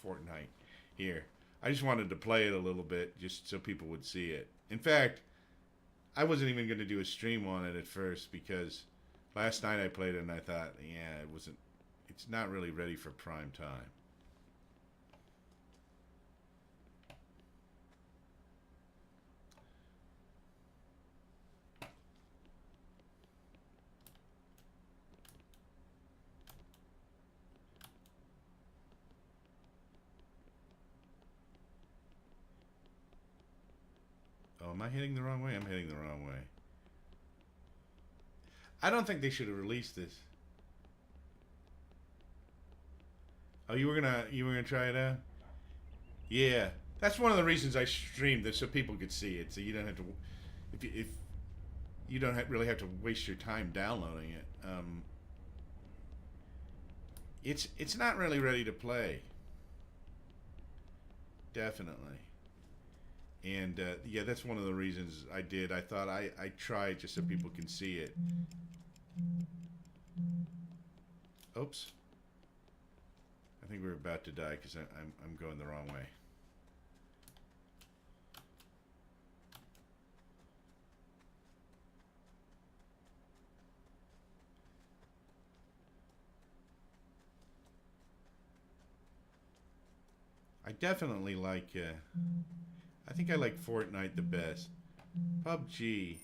Fortnite here. I just wanted to play it a little bit just so people would see it. In fact, I wasn't even going to do a stream on it at first because last night I played it and I thought, yeah, it's not really ready for prime time. Oh, am I hitting the wrong way? I'm hitting the wrong way. I don't think they should have released this. Oh, you were gonna try it out? Yeah, that's one of the reasons I streamed this so people could see it, so you don't have to. If you don't really have to waste your time downloading it. It's not really ready to play. Definitely. And yeah, that's one of the reasons I did. I thought I tried just so people can see it. Oops. I think we're about to die because I'm going the wrong way. I definitely like, I think I like Fortnite the best. PUBG,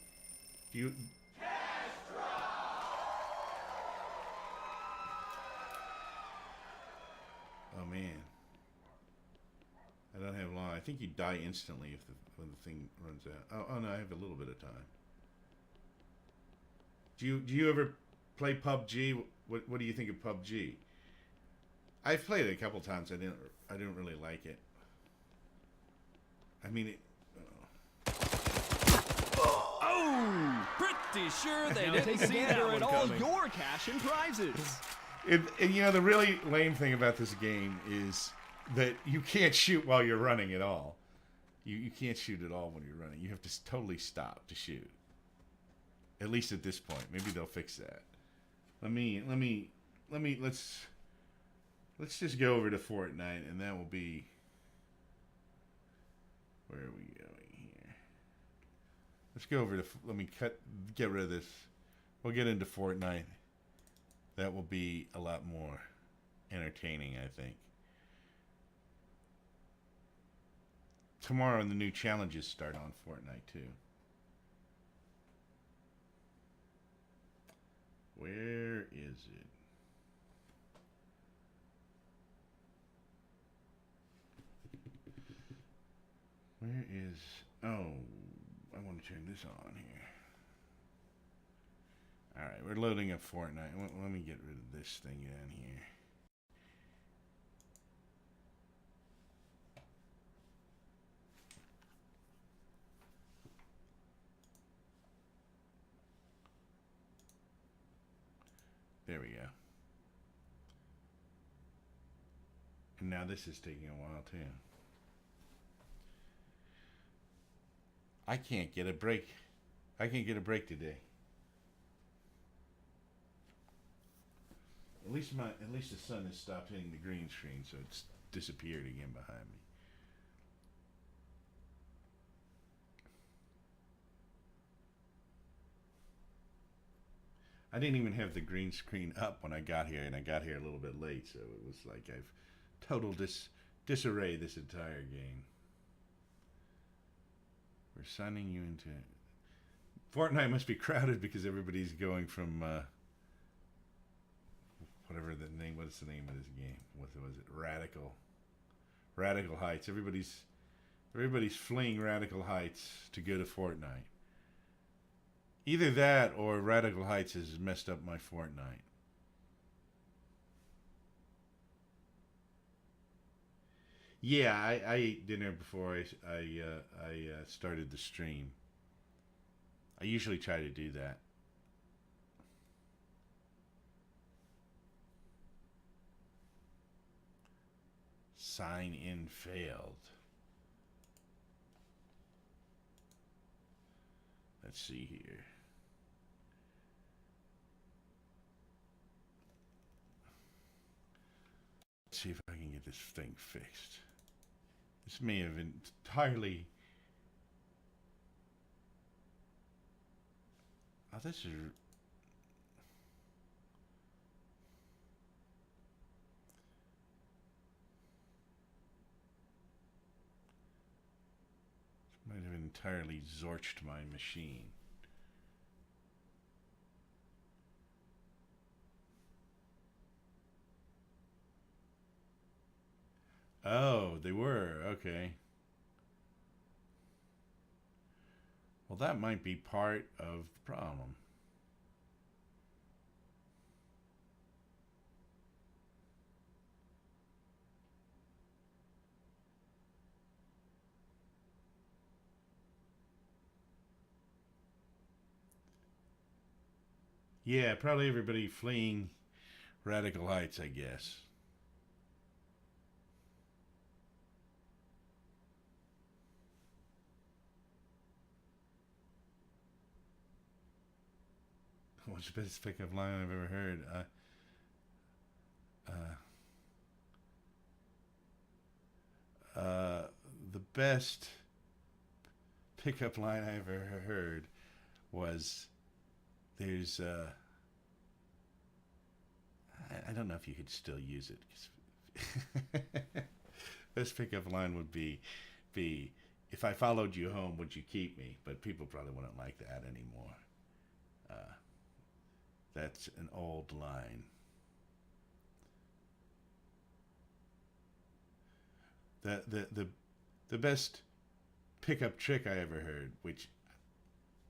do you... Oh man. I don't have long. I think you die instantly if when the thing runs out. Oh no, I have a little bit of time. Do you ever play PUBG? What do you think of PUBG? I've played it a couple times. I didn't really like it. I mean it. Oh, pretty sure they didn't see that at all your cash and prizes. And you know the really lame thing about this game is that you can't shoot while you're running at all. You can't shoot at all when you're running. You have to totally stop to shoot. At least at this point. Maybe they'll fix that. Let's just go over to Fortnite, and that will be... Where are we going here? Let's go over to... Let me get rid of this. We'll get into Fortnite. That will be a lot more entertaining, I think. Tomorrow, the new challenges start on Fortnite, too. Where is it? Where is... Oh, I want to turn this on here. Alright, we're loading up Fortnite. Let me get rid of this thing down here. There we go. And now this is taking a while too. I can't get a break. I can't get a break today. At least the sun has stopped hitting the green screen, so it's disappeared again behind me. I didn't even have the green screen up when I got here, and I got here a little bit late, so it was like I've total disarray this entire game. We're signing you into... Fortnite must be crowded because everybody's going from... whatever the name, what is the name of this game? What was it? Radical Heights. Everybody's fleeing Radical Heights to go to Fortnite. Either that or Radical Heights has messed up my Fortnite. Yeah, I ate dinner before I started the stream. I usually try to do that. Sign in failed. Let's see here. Let's see if I can get this thing fixed. This may have entirely... Oh, this is... Might have entirely zorched my machine. Oh, they were. Okay. Well, that might be part of the problem. Yeah, probably everybody fleeing Radical Heights, I guess. What's the best pickup line I've ever heard? The best pickup line I ever heard was, there's I don't know if you could still use it. 'Cause best pickup line would be, if I followed you home, would you keep me? But people probably wouldn't like that anymore. That's an old line. The best pickup trick I ever heard, which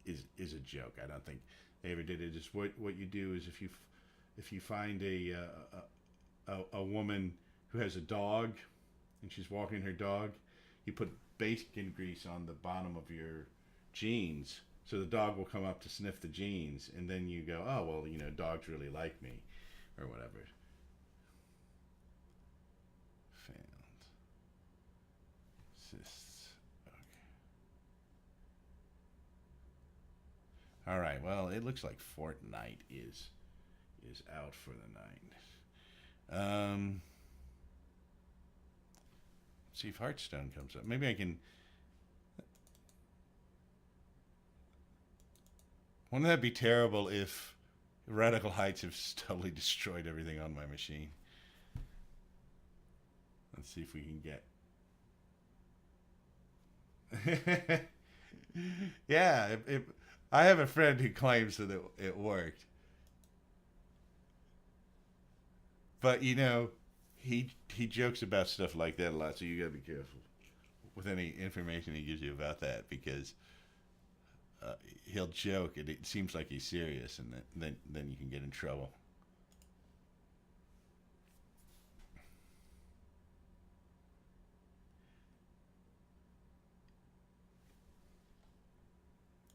is a joke. I don't think they ever did it. Is what you do is, if you find a woman who has a dog and she's walking her dog, you put bacon grease on the bottom of your jeans, so the dog will come up to sniff the jeans, and then you go, oh well, dogs really like me, or whatever. Found cysts. Okay. All right. Well, it looks like Fortnite is out for the night. See if Hearthstone comes up. Maybe I can. Wouldn't that be terrible if Radical Heights have totally destroyed everything on my machine? Let's see if we can get. Yeah, I have a friend who claims that it worked. But he jokes about stuff like that a lot, so you gotta be careful with any information he gives you about that, because he'll joke and it seems like he's serious, and then you can get in trouble.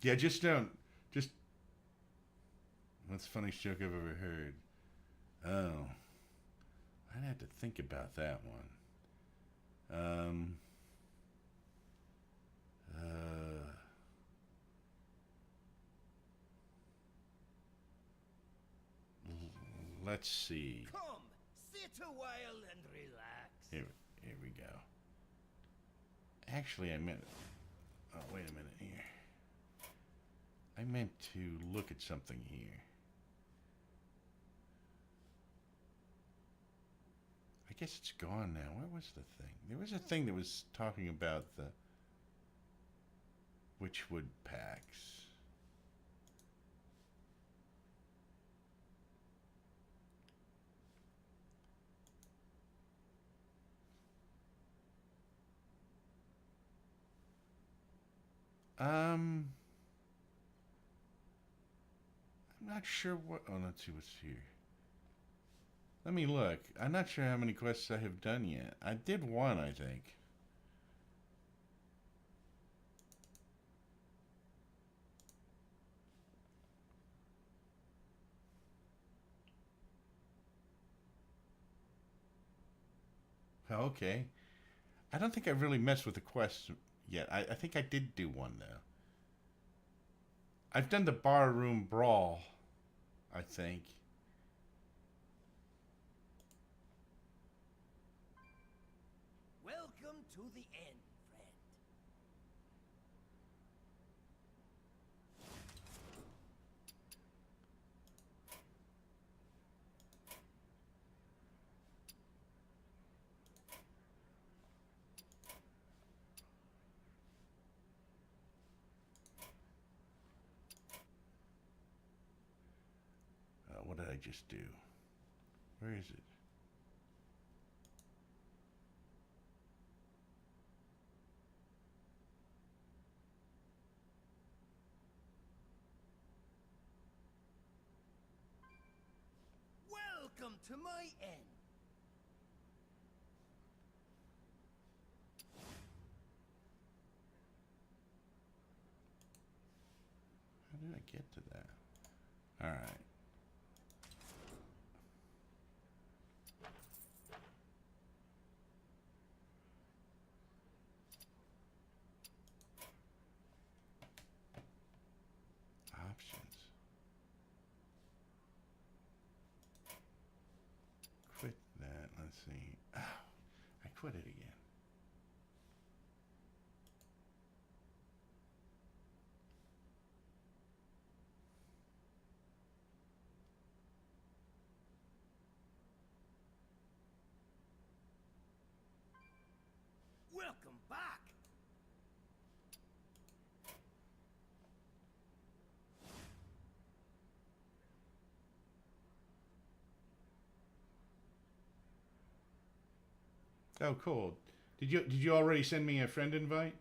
Yeah, just don't. Just. That's the funniest joke I've ever heard. Oh. I'd have to think about that one. Let's see. Come, sit a while and relax. Here we go. Actually, I meant. Oh, wait a minute here. I meant to look at something here. I guess it's gone now. Where was the thing? There was a thing that was talking about the Witchwood packs. I'm not sure what. Oh, let's see what's here. Let me look. I'm not sure how many quests I have done yet. I did one, I think. Okay. I don't think I've really messed with the quests yet. I think I did do one, though. I've done the barroom brawl, I think. Welcome to the end, friend. What did I just do? Where is it? Welcome to my end. How did I get to that? All right. Options. Quit see. Oh, I quit it again. Welcome back. Oh, cool. Did you already send me a friend invite?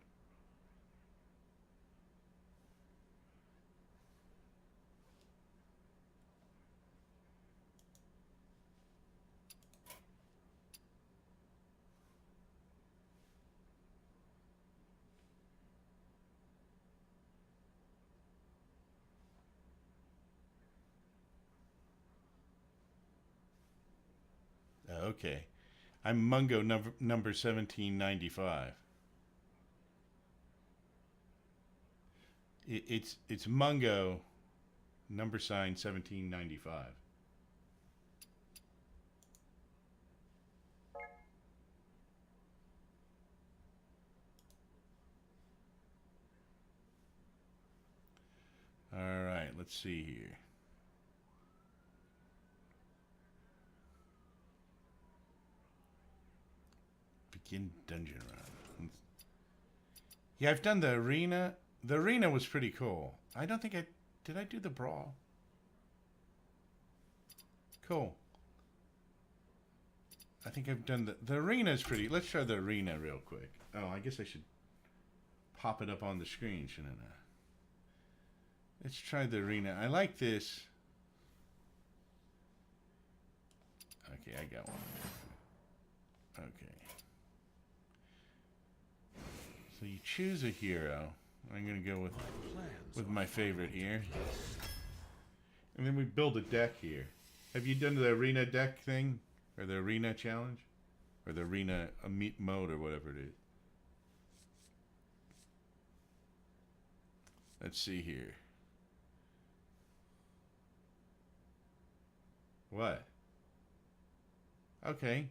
Okay. I'm Mungo number 1795. It's Mungo number sign 1795. All right, let's see here. Begin dungeon run. Yeah, I've done the arena. The arena was pretty cool. I don't think did I do the brawl? Cool. I think I've done the arena is pretty. Let's try the arena real quick. Oh, I guess I should pop it up on the screen, shouldn't I? Let's try the arena. I like this. Okay, I got one. Okay. So you choose a hero. I'm gonna go with my favorite here. And then we build a deck here. Have you done the arena deck thing? Or the arena challenge? Or the arena mode or whatever it is? Let's see here. What? Okay.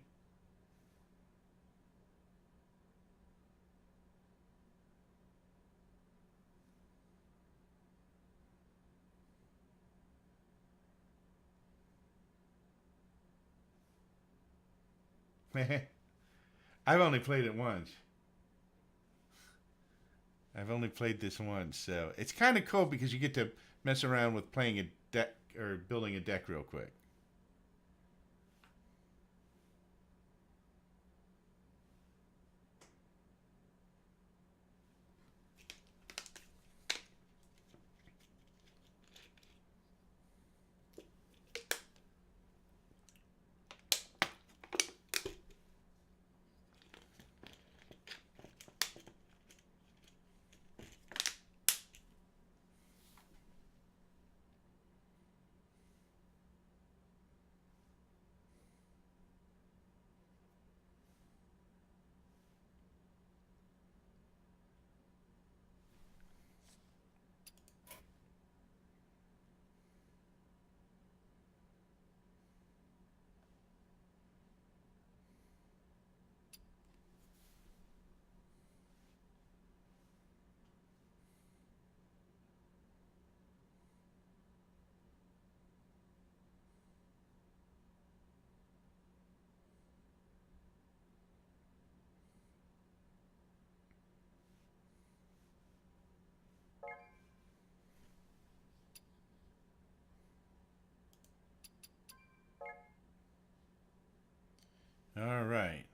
I've only played it once. I've only played this once, so it's kind of cool because you get to mess around with playing a deck or building a deck real quick. All right.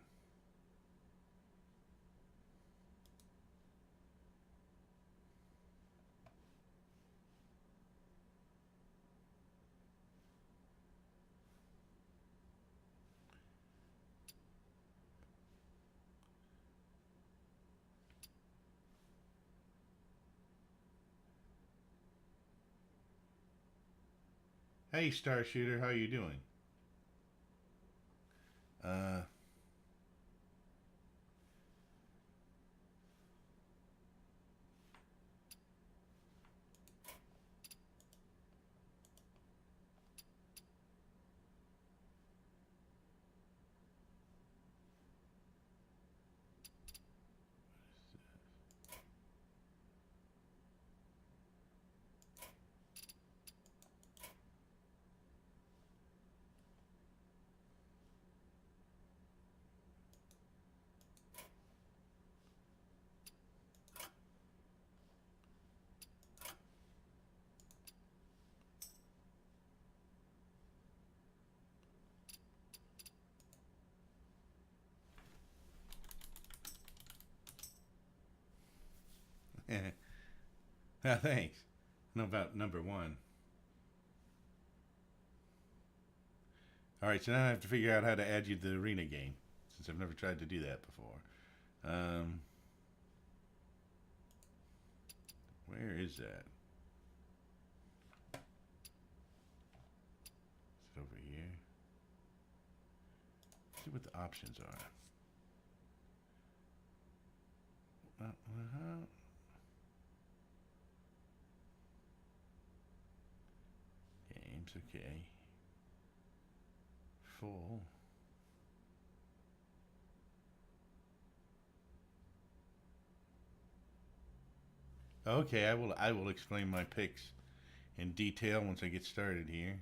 Hey, Star Shooter, how you doing? Uh, Ah, thanks. Know about number 1. Alright, so now I have to figure out how to add you to the arena game, since I've never tried to do that before. Where is that? Is it over here? Let's see what the options are. Games, okay. Full. Okay, I will explain my picks in detail once I get started here.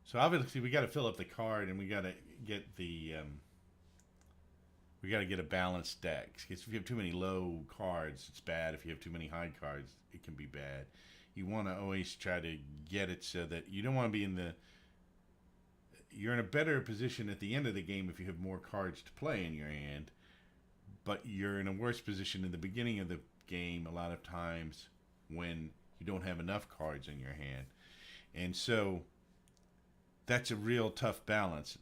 So obviously we got to fill up the card, and we got to get we got to get a balanced deck. Because if you have too many low cards, it's bad. If you have too many high cards, it can be bad. You want to always try to get it so that you don't want to be you're in a better position at the end of the game if you have more cards to play in your hand, but you're in a worse position in the beginning of the game a lot of times when you don't have enough cards in your hand. And so that's a real tough balance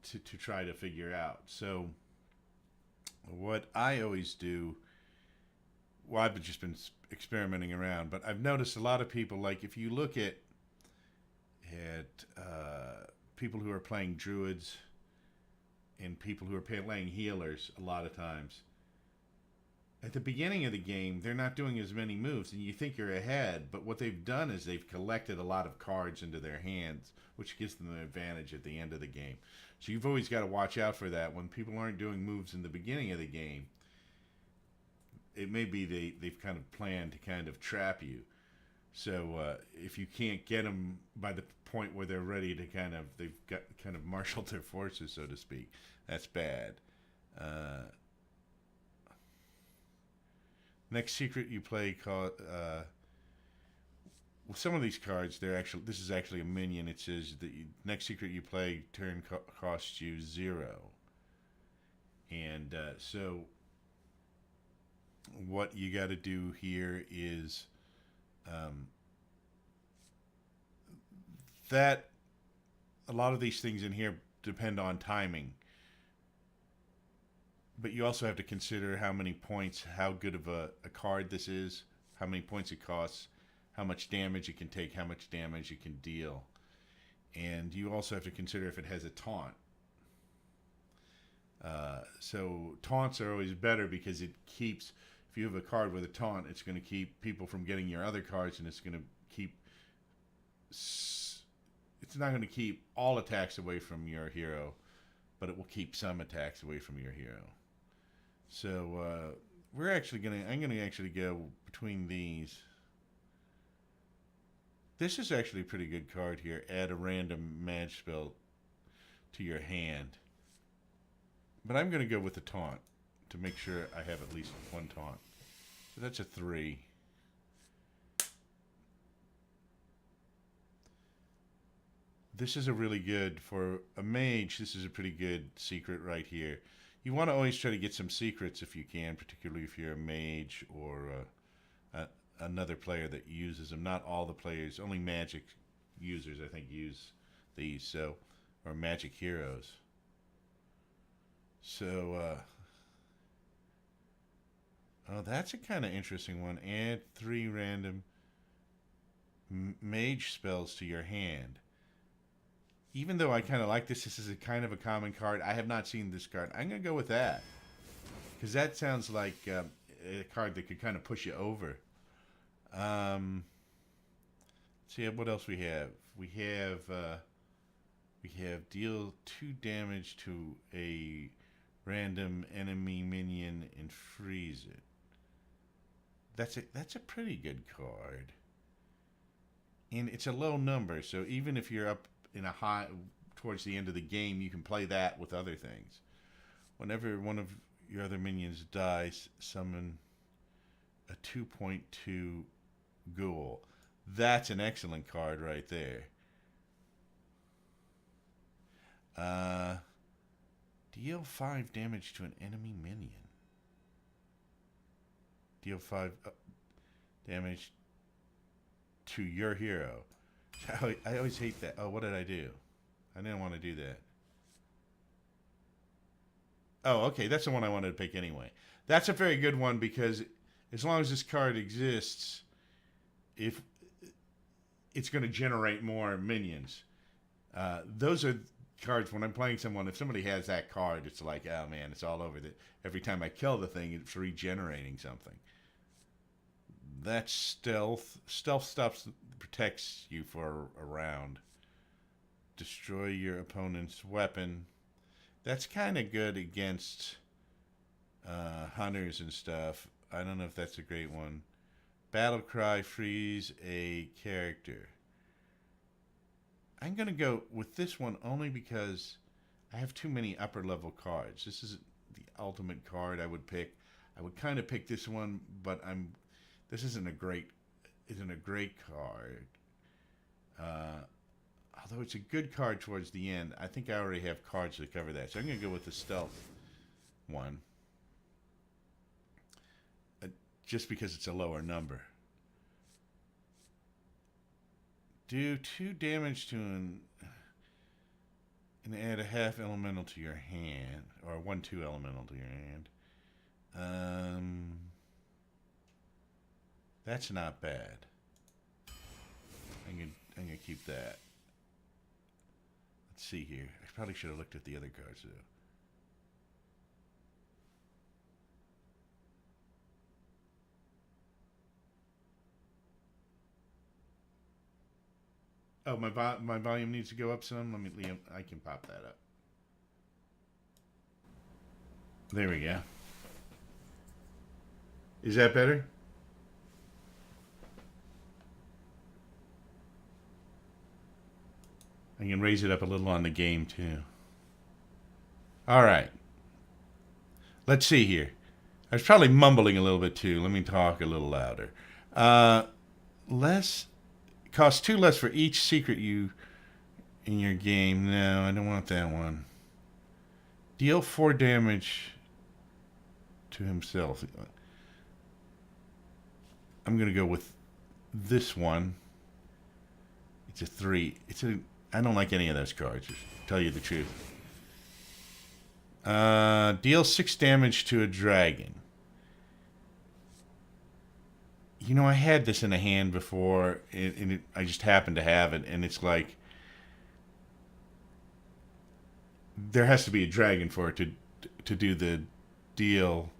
to try to figure out. So what I always do, well, I've just been experimenting around, but I've noticed a lot of people, like if you look at people who are playing druids and people who are playing healers, a lot of times at the beginning of the game they're not doing as many moves, and you think you're ahead, but what they've done is they've collected a lot of cards into their hands, which gives them an advantage at the end of the game. So you've always got to watch out for that. When people aren't doing moves in the beginning of the game, it may be they've kind of planned to kind of trap you. So if you can't get them by the point where they're ready to they've got kind of marshaled their forces, so to speak, that's bad. Next secret you play called well, some of these cards, this is actually a minion. It says the next secret you play turn costs you 0. And so what you got to do here is that a lot of these things in here depend on timing, but you also have to consider how many points, how good of a card this is, how many points it costs, how much damage it can take, how much damage it can deal. And you also have to consider if it has a taunt. So taunts are always better because it keeps, if you have a card with a taunt, it's going to keep people from getting your other cards, and it's going to keep, it's not going to keep all attacks away from your hero, but it will keep some attacks away from your hero. So I'm going to actually go between these. This is actually a pretty good card here. Add a random magic spell to your hand. But I'm going to go with the taunt to make sure I have at least one taunt. So that's a 3. This is a really good, for a mage, this is a pretty good secret right here. You want to always try to get some secrets if you can, particularly if you're a mage or another player that uses them. Not all the players, only magic users, I think, use these, so, or magic heroes. So, oh, that's a kind of interesting one. Add 3 random mage spells to your hand. Even though I kind of like this is a kind of a common card. I have not seen this card. I'm going to go with that. Because that sounds like a card that could kind of push you over. Let's see what else we have. We have deal 2 damage to a random enemy minion and freeze it. That's a pretty good card. And it's a low number, so even if you're up in a high towards the end of the game, you can play that with other things. Whenever one of your other minions dies, summon a 2.2 ghoul. That's an excellent card right there. Deal 5 damage to an enemy minion. Deal 5 damage to your hero. I always hate that. Oh, what did I do? I didn't want to do that. Oh, okay. That's the one I wanted to pick anyway. That's a very good one because as long as this card exists, if it's going to generate more minions. Those are cards when I'm playing someone. If somebody has that card, it's like, oh man, it's all over. Every time I kill the thing, it's regenerating something. That's stealth. Stealth stuff protects you for a round. Destroy your opponent's weapon. That's kind of good against hunters and stuff. I don't know if that's a great one. Battle cry, freeze a character. I'm going to go with this one only because I have too many upper level cards. This is the ultimate card I would pick. I would kind of pick this one, but this isn't a great card. Although it's a good card towards the end, I think I already have cards that cover that. So I'm going to go with the stealth one. Just because it's a lower number. Do 2 damage to and add a half elemental to your hand, or 1/2 elemental to your hand. That's not bad. I'm gonna keep that. Let's see here. I probably should have looked at the other cards though. Oh, my volume needs to go up some. I can pop that up. There we go. Is that better? I can raise it up a little on the game too. All right. Let's see here. I was probably mumbling a little bit too. Let me talk a little louder. Costs 2 less for each secret you in your game. No, I don't want that one. Deal 4 damage to himself. I'm gonna go with this one. It's a 3. I don't like any of those cards, to tell you the truth. Deal 6 damage to a dragon. You know, I had this in a hand before, and I just happened to have it, and it's like there has to be a dragon for it to do the deal.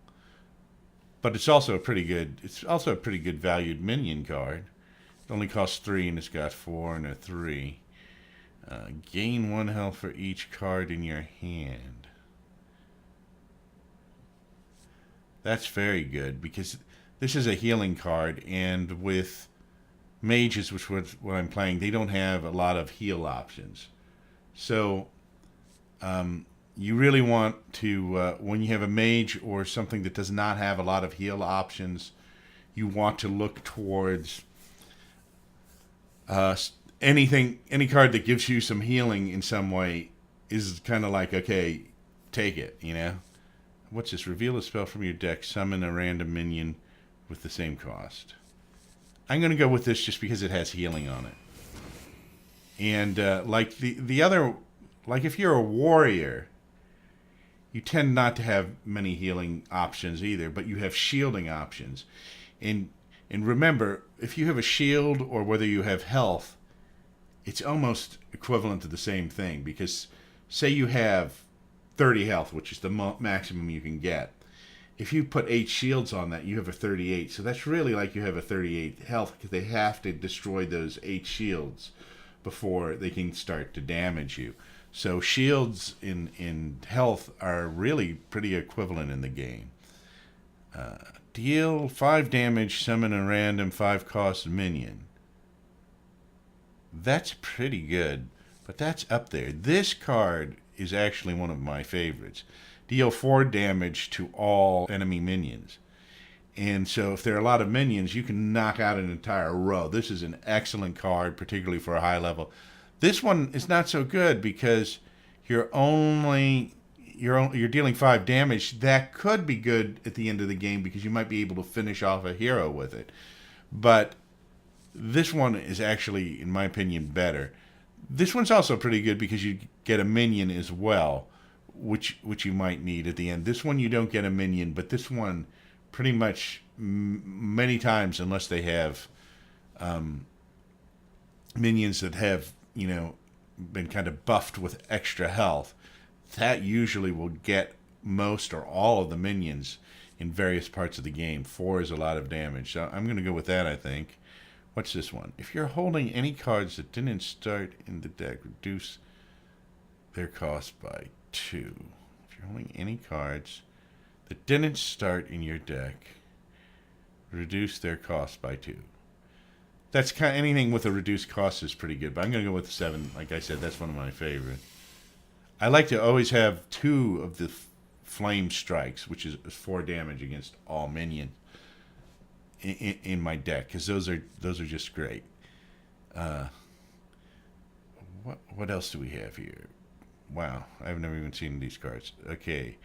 But it's also a pretty good valued minion card. It only costs 3, and it's got 4 and a 3. Gain 1 health for each card in your hand. That's very good because this is a healing card, and with mages, which was what I'm playing, they don't have a lot of heal options. So you really want to, when you have a mage or something that does not have a lot of heal options, you want to look towards any card that gives you some healing in some way is kind of like, okay, take it, you know? What's this? Reveal a spell from your deck, summon a random minion with the same cost. I'm going to go with this just because it has healing on it. And like the other, like if you're a warrior, you tend not to have many healing options either, but you have shielding options. And remember, if you have a shield or whether you have health, it's almost equivalent to the same thing, because say you have 30 health, which is the maximum you can get. If you put 8 shields on that, you have a 38. So that's really like you have a 38 health, because they have to destroy those 8 shields before they can start to damage you. So shields in health are really pretty equivalent in the game. Deal 5 damage, summon a random 5-cost minion. That's pretty good, but that's up there. This card is actually one of my favorites. Deal 4 damage to all enemy minions. And so if there are a lot of minions, you can knock out an entire row. This is an excellent card, particularly for a high level. This one is not so good because you're dealing 5 damage, that could be good at the end of the game because you might be able to finish off a hero with it. But this one is actually, in my opinion, better. This one's also pretty good because you get a minion as well, which you might need at the end. This one you don't get a minion, but this one pretty much many times, unless they have minions that have, you know, been kind of buffed with extra health, that usually will get most or all of the minions in various parts of the game. 4 is a lot of damage, so I'm going to go with that, I think. What's this one? If you're holding any cards that didn't start in the deck, reduce their cost by 2. If you're holding any cards that didn't start in your deck, reduce their cost by 2. That's kind of, anything with a reduced cost is pretty good, but I'm going to go with 7. Like I said, that's one of my favorites. I like to always have 2 of the flame strikes, which is 4 damage against all minions in my deck, because those are just great. What else do we have here? Wow, I've never even seen these cards. Okay.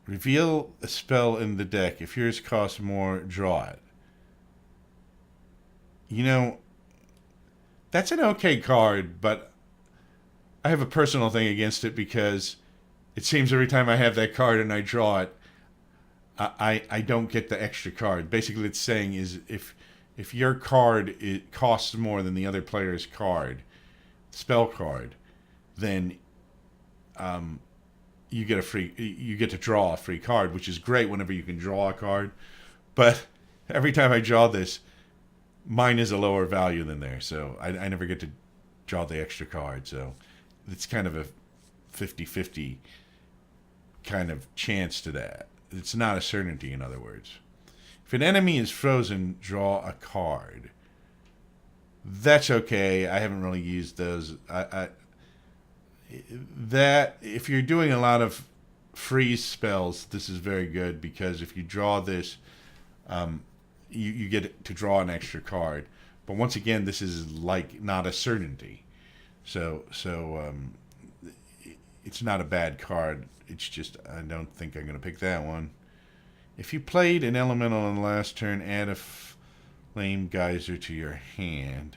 Reveal a spell in the deck. If yours costs more, draw it. You know, that's an okay card, but I have a personal thing against it because it seems every time I have that card and I draw it, I don't get the extra card. Basically, it's saying is if your card costs more than the other player's card, spell card, then you get to draw a free card, which is great whenever you can draw a card. But every time I draw this, mine is a lower value than theirs, so I never get to draw the extra card. So it's kind of a 50-50 kind of chance to that. It's not a certainty, in other words. If an enemy is frozen, draw a card. That's okay. I haven't really used those. That if you're doing a lot of freeze spells, this is very good because if you draw this, you get to draw an extra card. But once again, this is like not a certainty. So it's not a bad card. It's just I don't think I'm going to pick that one. If you played an elemental on the last turn, add a flame geyser to your hand.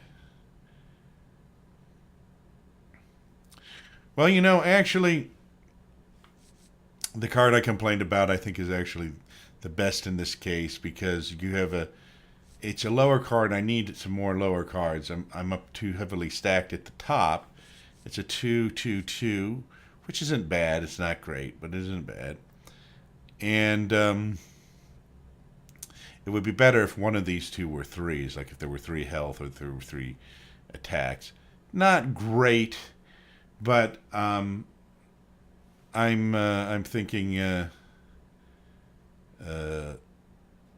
Well, you know, actually, the card I complained about I think is actually the best in this case because you have it's a lower card. I need some more lower cards. I'm up too heavily stacked at the top. It's a 2/2/2, which isn't bad. It's not great, but it isn't bad. And it would be better if one of these 2 were 3s, like if there were 3 health or if there were 3 attacks. Not great, but I'm thinking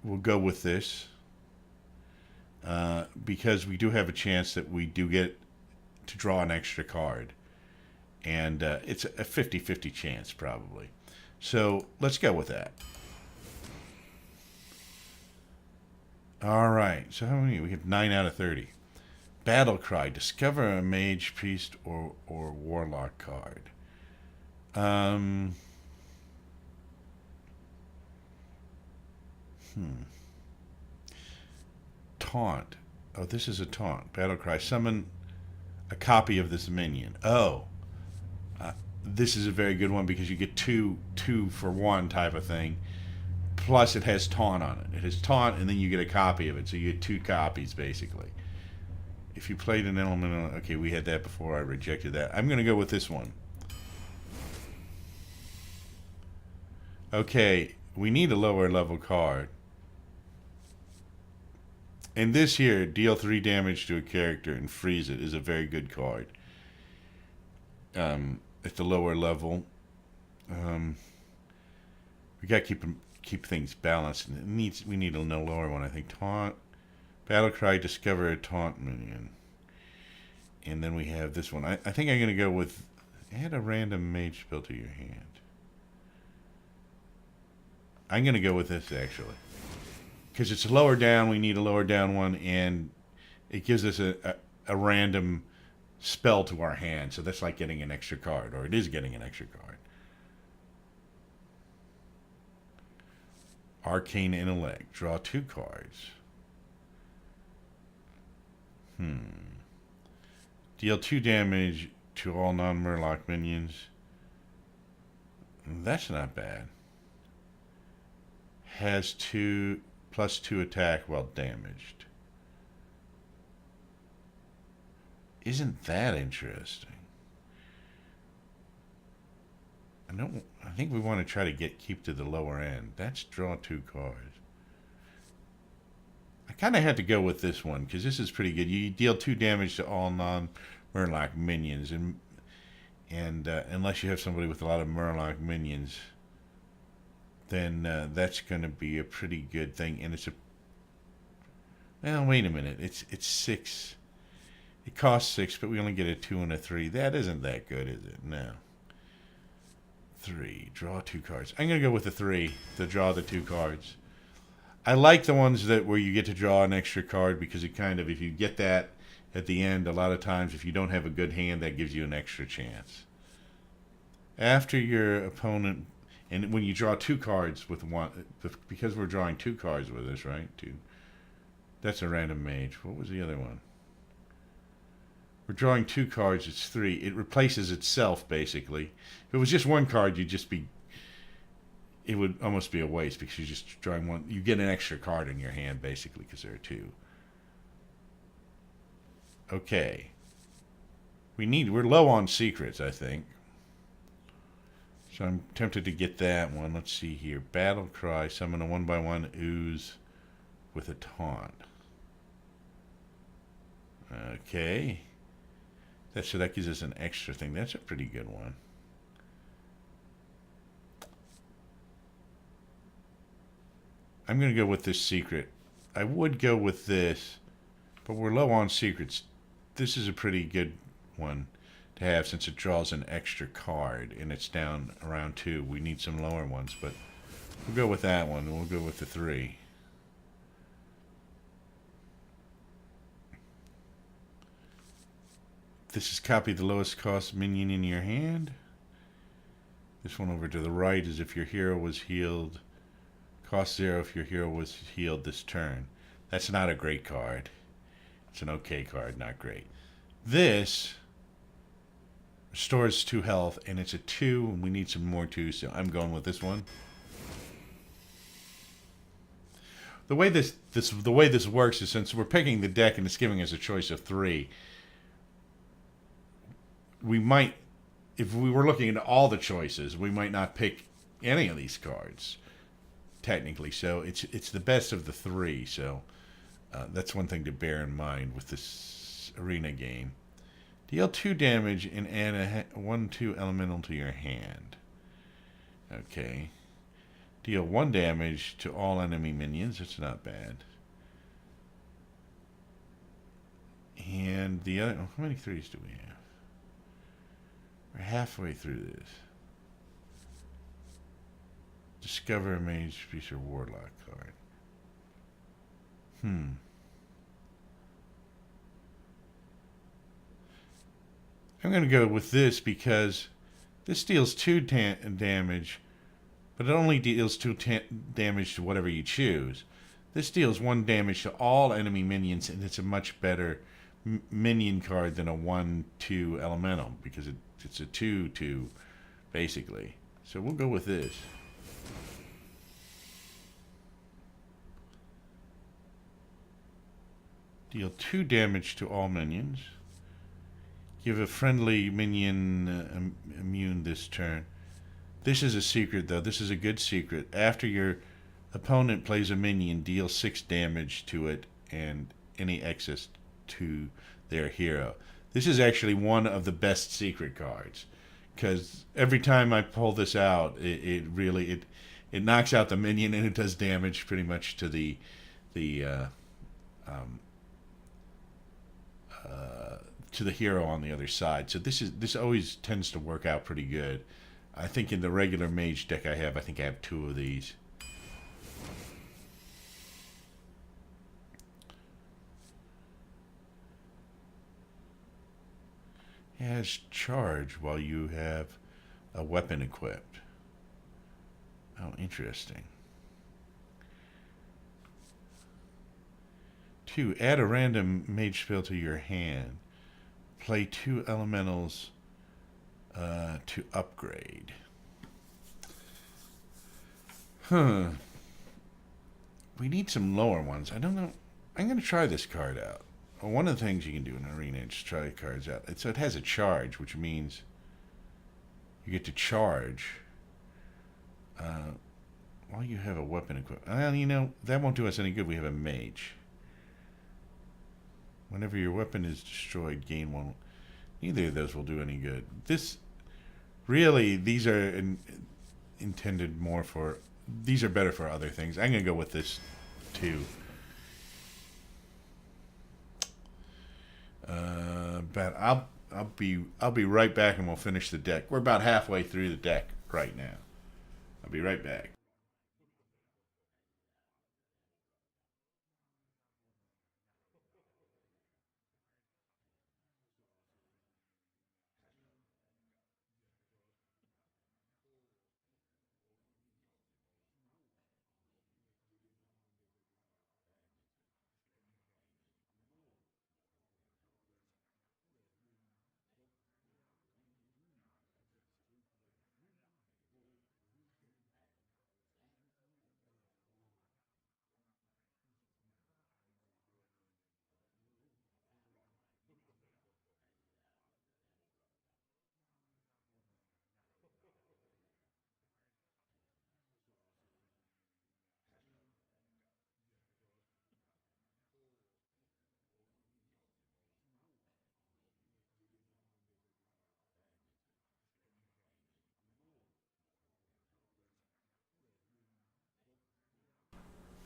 we'll go with this because we do have a chance that we do get to draw an extra card. And it's a 50-50 chance, probably. So let's go with that. All right. So how many? We have 9 out of 30. Battle Cry. Discover a mage, priest, or warlock card. Taunt. Oh, this is a taunt. Battle Cry. Summon a copy of this minion. Oh. This is a very good one because you get two for one type of thing. Plus it has taunt on it. It has taunt and then you get a copy of it. So you get 2 copies basically. If you played an elemental, okay, we had that before. I rejected that. I'm going to go with this one. Okay, we need a lower level card. And this here, deal 3 damage to a character and freeze it, is a very good card. At the lower level, we got to keep things balanced. And we need a lower one, I think. Taunt, Battle Cry, discover a taunt minion, and then we have this one. I think I'm going to go with add a random mage spell to your hand. I'm going to go with this actually, because it's lower down. We need a lower down one, and it gives us a random spell to our hand. So that's like getting an extra card, or it is getting an extra card. Arcane Intellect. Draw 2 cards. Deal 2 damage to all non-Murloc minions. That's not bad. Has +2 attack while damaged. Isn't that interesting? I think we want to try to keep to the lower end. That's draw 2 cards. I kind of had to go with this one because this is pretty good. You deal 2 damage to all non-Murloc minions, and unless you have somebody with a lot of Murloc minions, then that's going to be a pretty good thing. And it's a... Well, wait a minute. It's 6. It costs 6, but we only get a 2 and a 3. That isn't that good, is it? No. 3. Draw 2 cards. I'm going to go with the 3 to draw the 2 cards. I like the ones where you get to draw an extra card because it kind of, if you get that at the end, a lot of times if you don't have a good hand, that gives you an extra chance. After your opponent, and when you draw 2 cards with one, because we're drawing 2 cards with this, right? 2. That's a random mage. What was the other one? We're drawing 2 cards, it's 3. It replaces itself, basically. If it was just 1 card, it would almost be a waste because you're just drawing 1. You get an extra card in your hand, basically, because there are 2. Okay. We're low on secrets, I think. So I'm tempted to get that one. Let's see here. Battle Cry, summon a 1/1 ooze with a taunt. Okay. So that gives us an extra thing. That's a pretty good one. I'm going to go with this secret. I would go with this, but we're low on secrets. This is a pretty good one to have since it draws an extra card and it's down around 2. We need some lower ones, but we'll go with that one. We'll go with the 3. This is copy the lowest cost minion in your hand. This one over to the right is if your hero was healed. Cost 0 if your hero was healed this turn. That's not a great card. It's an okay card, not great. This restores 2 health, and it's a 2, and we need some more 2, so I'm going with this one. The way this works is since we're picking the deck and it's giving us a choice of 3, we might, if we were looking at all the choices, we might not pick any of these cards. Technically, so it's the best of the 3, so that's one thing to bear in mind with this arena game. Deal 2 damage and add a 1/2 elemental to your hand. Okay. Deal 1 damage to all enemy minions. That's not bad. And the other, how many 3s do we have? We're halfway through this. Discover a mage piece or warlock card. I'm going to go with this because this deals 2 damage, but it only deals 2 damage to whatever you choose. This deals 1 damage to all enemy minions, and it's a much better minion card than a 1/2 elemental because it's a 2/2 basically. So we'll go with this. Deal 2 damage to all minions. Give a friendly minion immune this turn. This is a secret, though. This is a good secret. After your opponent plays a minion, deal 6 damage to it and any excess to their hero. This is actually one of the best secret cards because every time I pull this out, it really knocks out the minion and it does damage pretty much to the hero on the other side. So this always tends to work out pretty good. I think in the regular mage deck I think I have 2 of these. has charge while you have a weapon equipped. Oh, interesting. 2. Add a random mage spell to your hand. Play 2 elementals to upgrade. Huh. We need some lower ones. I don't know. I'm going to try this card out. Well, one of the things you can do in Arena is try cards out. So it has a charge, which means you get to charge while you have a weapon equipped. Well, you know, that won't do us any good. We have a mage. Whenever your weapon is destroyed, gain 1. Neither of those will do any good. This, really, these are intended more for... These are better for other things. I'm going to go with this, too. But I'll be right back and we'll finish the deck. We're about halfway through the deck right now. I'll be right back.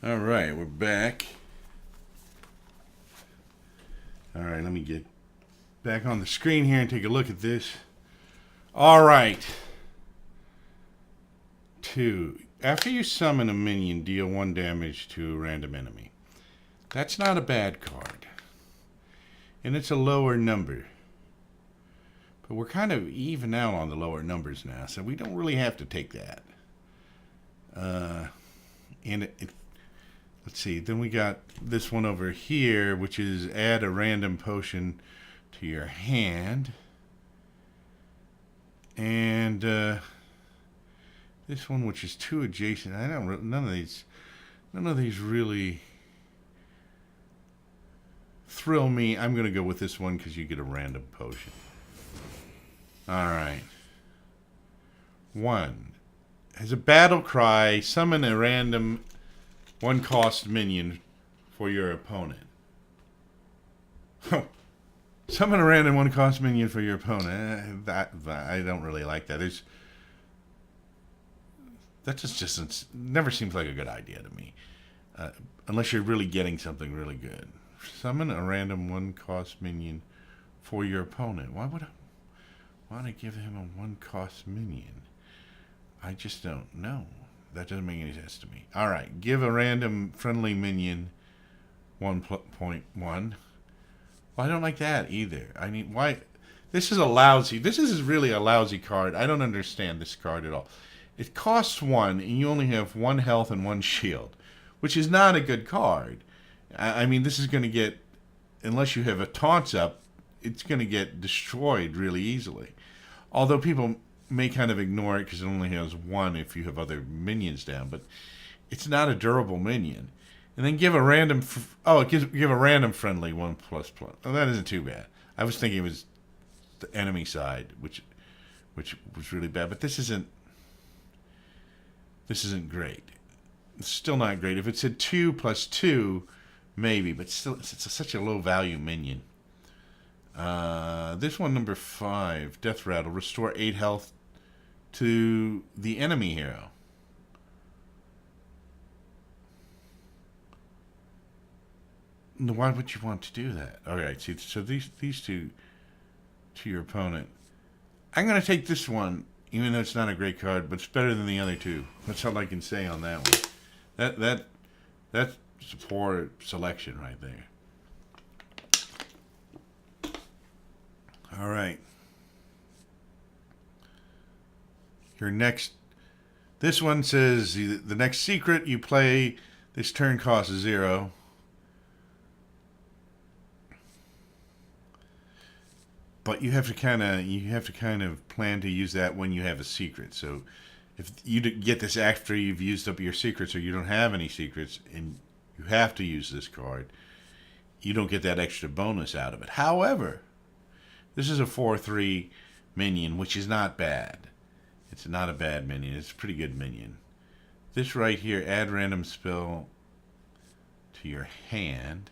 All right, we're back. All right, let me get back on the screen here and take a look at this. All right. 2. After you summon a minion, deal 1 damage to a random enemy. That's not a bad card. And it's a lower number. But we're kind of even out on the lower numbers now, so we don't really have to take that. Let's see, then we got this one over here, which is add a random potion to your hand. And this one, which is 2 adjacent. I don't. None of these really thrill me. I'm gonna go with this one because you get a random potion. All right. 1 has a battle cry. Summon a random 1-cost minion for your opponent. Summon a random 1-cost minion for your opponent. That I don't really like that. That just never seems like a good idea to me, unless you're really getting something really good. Summon a random 1-cost minion for your opponent. Why would I want to give him a 1-cost minion? I just don't know. That doesn't make any sense to me. All right, give a random friendly minion 1.1. Well, I don't like that either. I mean, why? This is really a lousy card. I don't understand this card at all. It costs 1, and you only have 1 health and 1 shield, which is not a good card. I mean, this is going to get, unless you have a taunts up, it's going to get destroyed really easily. Although people may kind of ignore it because it only has 1 if you have other minions down, but it's not a durable minion. And then give a random, give a random friendly 1++. Oh, that isn't too bad. I was thinking it was the enemy side, which was really bad, but this isn't great. It's still not great. If it said 2+2, maybe, but still, it's such a low value minion. This one, number 5, Death Rattle, restore 8 health to the enemy hero. Why would you want to do that? All right, see, so these two to your opponent. I'm going to take this one, even though it's not a great card, but it's better than the other 2. That's all I can say on that one. That's a poor selection right there. All right. your next... This one says the next secret you play this turn costs 0. But you have to kind of plan to use that when you have a secret. So if you get this after you've used up your secrets, or you don't have any secrets and you have to use this card, you don't get that extra bonus out of it. However, this is a 4/3 minion, which is not bad. It's not a bad minion. It's a pretty good minion. This right here, add random spell to your hand.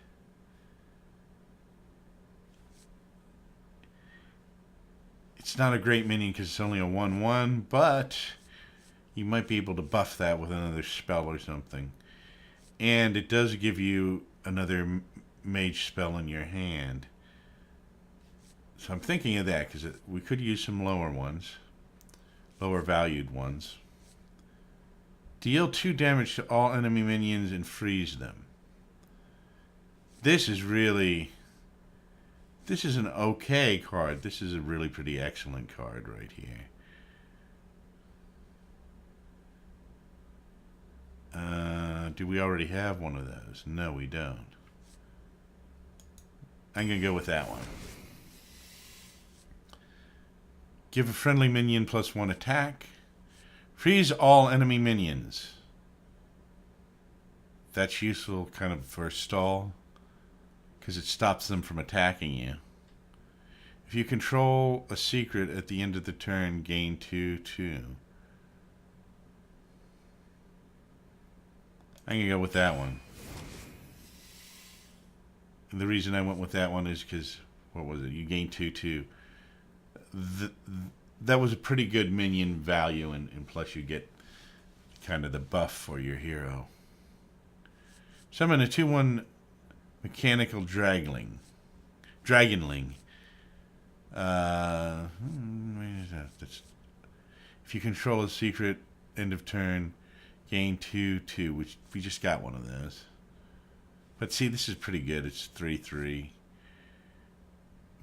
It's not a great minion because it's only a 1/1, but you might be able to buff that with another spell or something. And it does give you another mage spell in your hand. So I'm thinking of that because we could use some lower ones. Lower valued ones. Deal 2 damage to all enemy minions and freeze them. This is an okay card. This is a really pretty excellent card right here. Do we already have one of those? No, we don't. I'm going to go with that one. Give a friendly minion +1 attack. Freeze all enemy minions. That's useful kind of for a stall, because it stops them from attacking you. If you control a secret at the end of the turn, gain 2/2. I'm going to go with that one. And the reason I went with that one is because, what was it? You gain 2/2. That was a pretty good minion value, and plus you get kind of the buff for your hero. Summon a 2/1 mechanical dragonling. If you control a secret, end of turn, gain 2/2, which we just got one of those. But see, this is pretty good. It's 3/3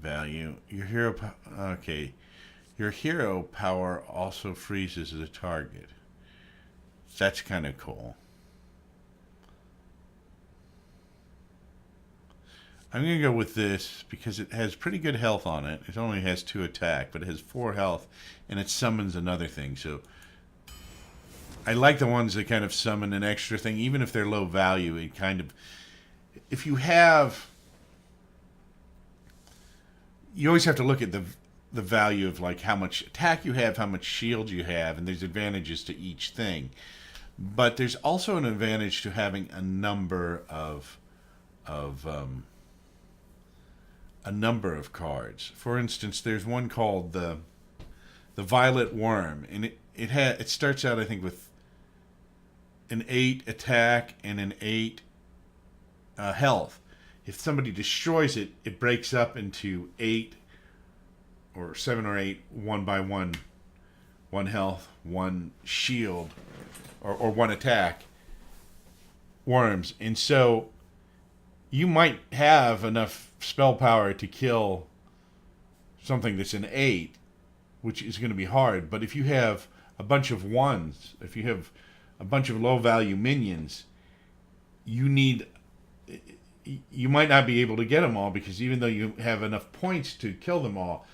value. Your hero, okay. Your hero power also freezes the target. That's kind of cool. I'm going to go with this because it has pretty good health on it. It only has 2 attack, but it has 4 health, and it summons another thing. So I like the ones that kind of summon an extra thing, even if they're low value. It kind of, if you have, you always have to look at the value of like how much attack you have, how much shield you have, and there's advantages to each thing. But there's also an advantage to having a number of cards. For instance, there's one called the Violet Worm, and it starts out, I think, with an 8 attack and an 8 health. If somebody destroys it, it breaks up into 8 or 7 or 8 1 by 1 health, 1 shield, or 1 attack worms. And so you might have enough spell power to kill something that's an 8, which is going to be hard. But if you have a bunch of 1s, if you have a bunch of low value minions, you might not be able to get them all, because even though you have enough points to kill them all,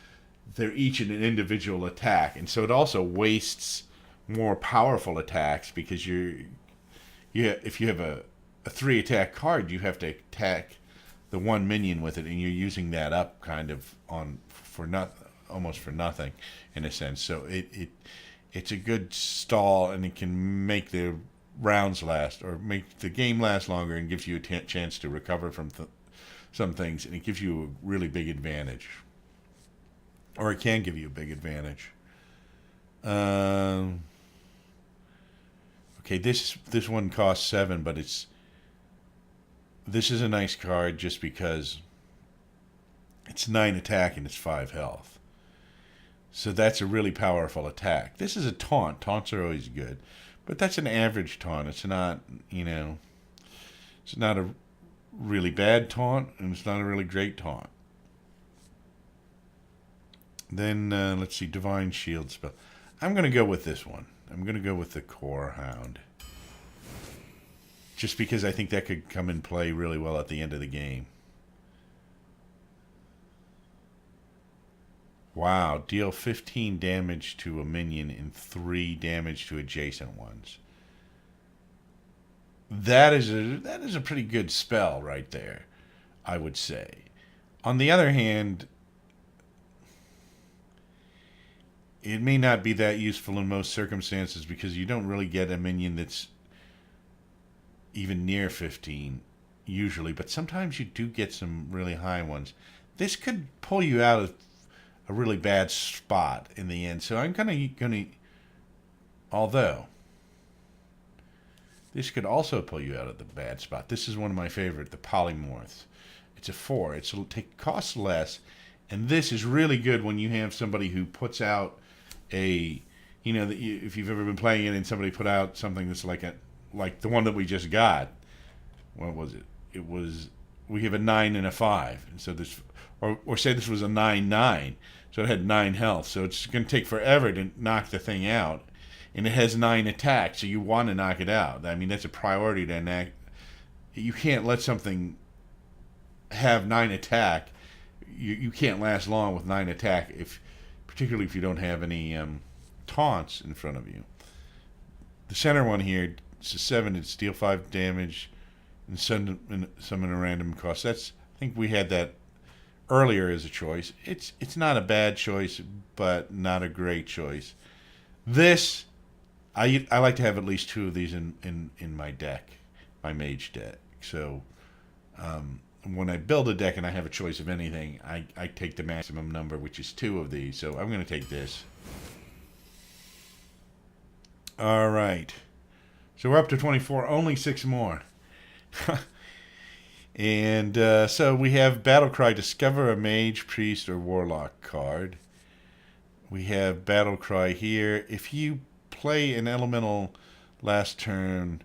they're each in an individual attack. And so it also wastes more powerful attacks, because if you have a 3 attack card, you have to attack the 1 minion with it, and you're using that up kind of almost for nothing in a sense. So it's a good stall, and it can make the rounds last, or make the game last longer, and gives you a chance to recover from some things, and it gives you a really big advantage, or it can give you a big advantage. Okay, this one costs 7, but this is a nice card just because it's 9 attack and it's 5 health. So that's a really powerful attack. This is a taunt. Taunts are always good, but that's an average taunt. It's not, it's not a really bad taunt, and it's not a really great taunt. Then let's see, Divine Shield spell. I'm going to go with this one. I'm going to go with the Core Hound. Just because I think that could come and play really well at the end of the game. Wow, deal 15 damage to a minion and 3 damage to adjacent ones. That is a pretty good spell right there, I would say. On the other hand, it may not be that useful in most circumstances because you don't really get a minion that's even near 15 usually, but sometimes you do get some really high ones. This could pull you out of a really bad spot in the end. So I'm gonna although this could also pull you out of the bad spot. This is one of my favorite, the Polymorph. It's a 4. It costs less, and this is really good when you have somebody who puts out a, if you've ever been playing it and somebody put out something that's like the one that we just got. What was it? We have a 9 and a 5, and so this, or say this was a 9/9. So it had 9 health. So it's going to take forever to knock the thing out. And it has 9 attack, so you want to knock it out. I mean, that's a priority to enact. You can't let something have 9 attack. You can't last long with 9 attack, particularly if you don't have any taunts in front of you. The center one here, it's a 7. It's deal 5 damage and summon a random cost. I think we had that earlier as a choice. It's not a bad choice, but not a great choice. This, I like to have at least 2 of these in my deck, my mage deck. So when I build a deck and I have a choice of anything, I take the maximum number, which is 2 of these. So I'm going to take this. All right. So we're up to 24, only 6 more. And so we have Battlecry, discover a mage, priest, or warlock card. We have Battlecry here. If you play an elemental last turn,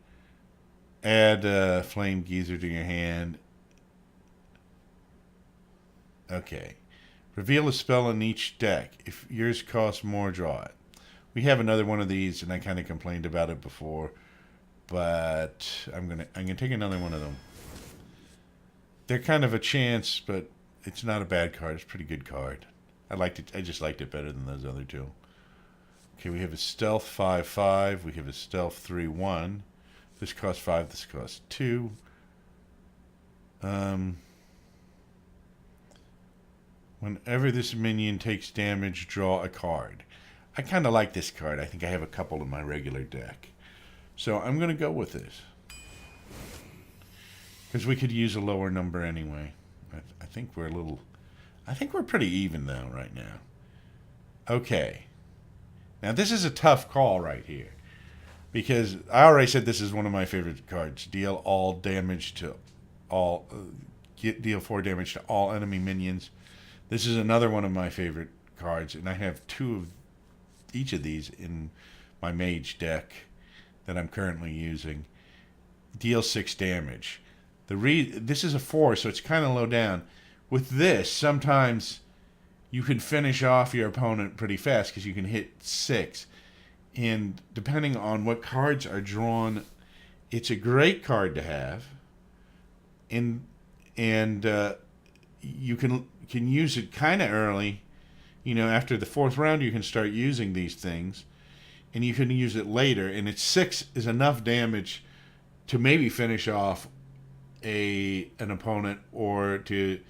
add a Flame Geyser to your hand. Okay. Reveal a spell in each deck. If yours costs more, draw it. We have another one of these, and I kind of complained about it before, but I'm gonna take another one of them. They're kind of a chance, but it's not a bad card. It's a pretty good card. I just liked it better than those other 2. Okay, we have a Stealth 5/5. We have a Stealth 3/1. This costs 5. This costs 2. Whenever this minion takes damage, draw a card. I kind of like this card. I think I have a couple in my regular deck. So I'm going to go with this. Because we could use a lower number anyway. I think we're pretty even though right now. Okay. Now this is a tough call right here. Because I already said this is one of my favorite cards. Deal 4 damage to all enemy minions. This is another one of my favorite cards, and I have 2 of each of these in my mage deck that I'm currently using. Deal 6 damage. This is a 4, so it's kind of low down. With this, sometimes you can finish off your opponent pretty fast because you can hit 6. And depending on what cards are drawn, it's a great card to have. And you can use it kind of early. After the 4th round, you can start using these things. And you can use it later. And it's 6 is enough damage to maybe finish off an opponent or to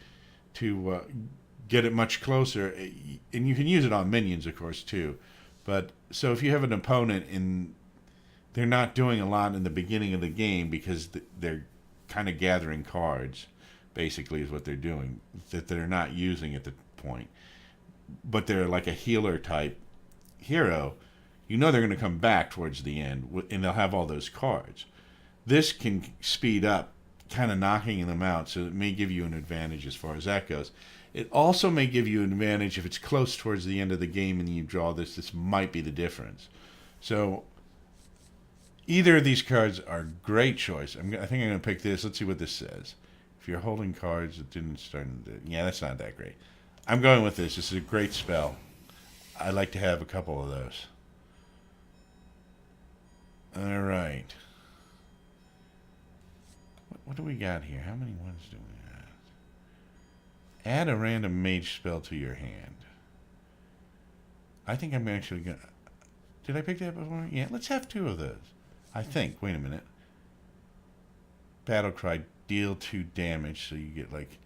get it much closer. And you can use it on minions, of course, too. But so if you have an opponent and they're not doing a lot in the beginning of the game because they're kind of gathering cards, basically is what they're doing, that they're not using at the point. But they're like a healer type hero, they're going to come back towards the end and they'll have all those cards. This can speed up, kind of knocking them out, so it may give you an advantage as far as that goes. It also may give you an advantage if it's close towards the end of the game and you draw this. This might be the difference. So either of these cards are great choice. I think I'm going to pick this. Let's see what this says. If you're holding cards that didn't start yeah, that's not that great. I'm going with this. This is a great spell. I like to have a couple of those. All right. What do we got here? How many ones do we have? Add a random mage spell to your hand. I think I'm actually going to... Did I pick that before? Yeah, let's have 2 of those. I think. Wait a minute. Battle Cry, deal 2 damage, so you get like...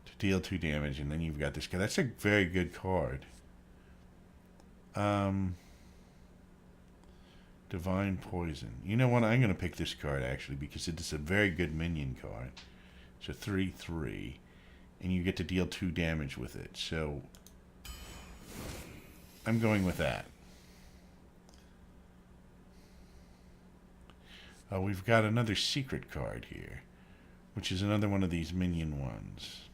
to deal 2 damage, and then you've got this guy. That's a very good card. Divine Poison. You know what? I'm going to pick this card, actually, because it is a very good minion card. It's a 3/3, and you get to deal 2 damage with it. So, I'm going with that. We've got another secret card here, which is another one of these minion ones.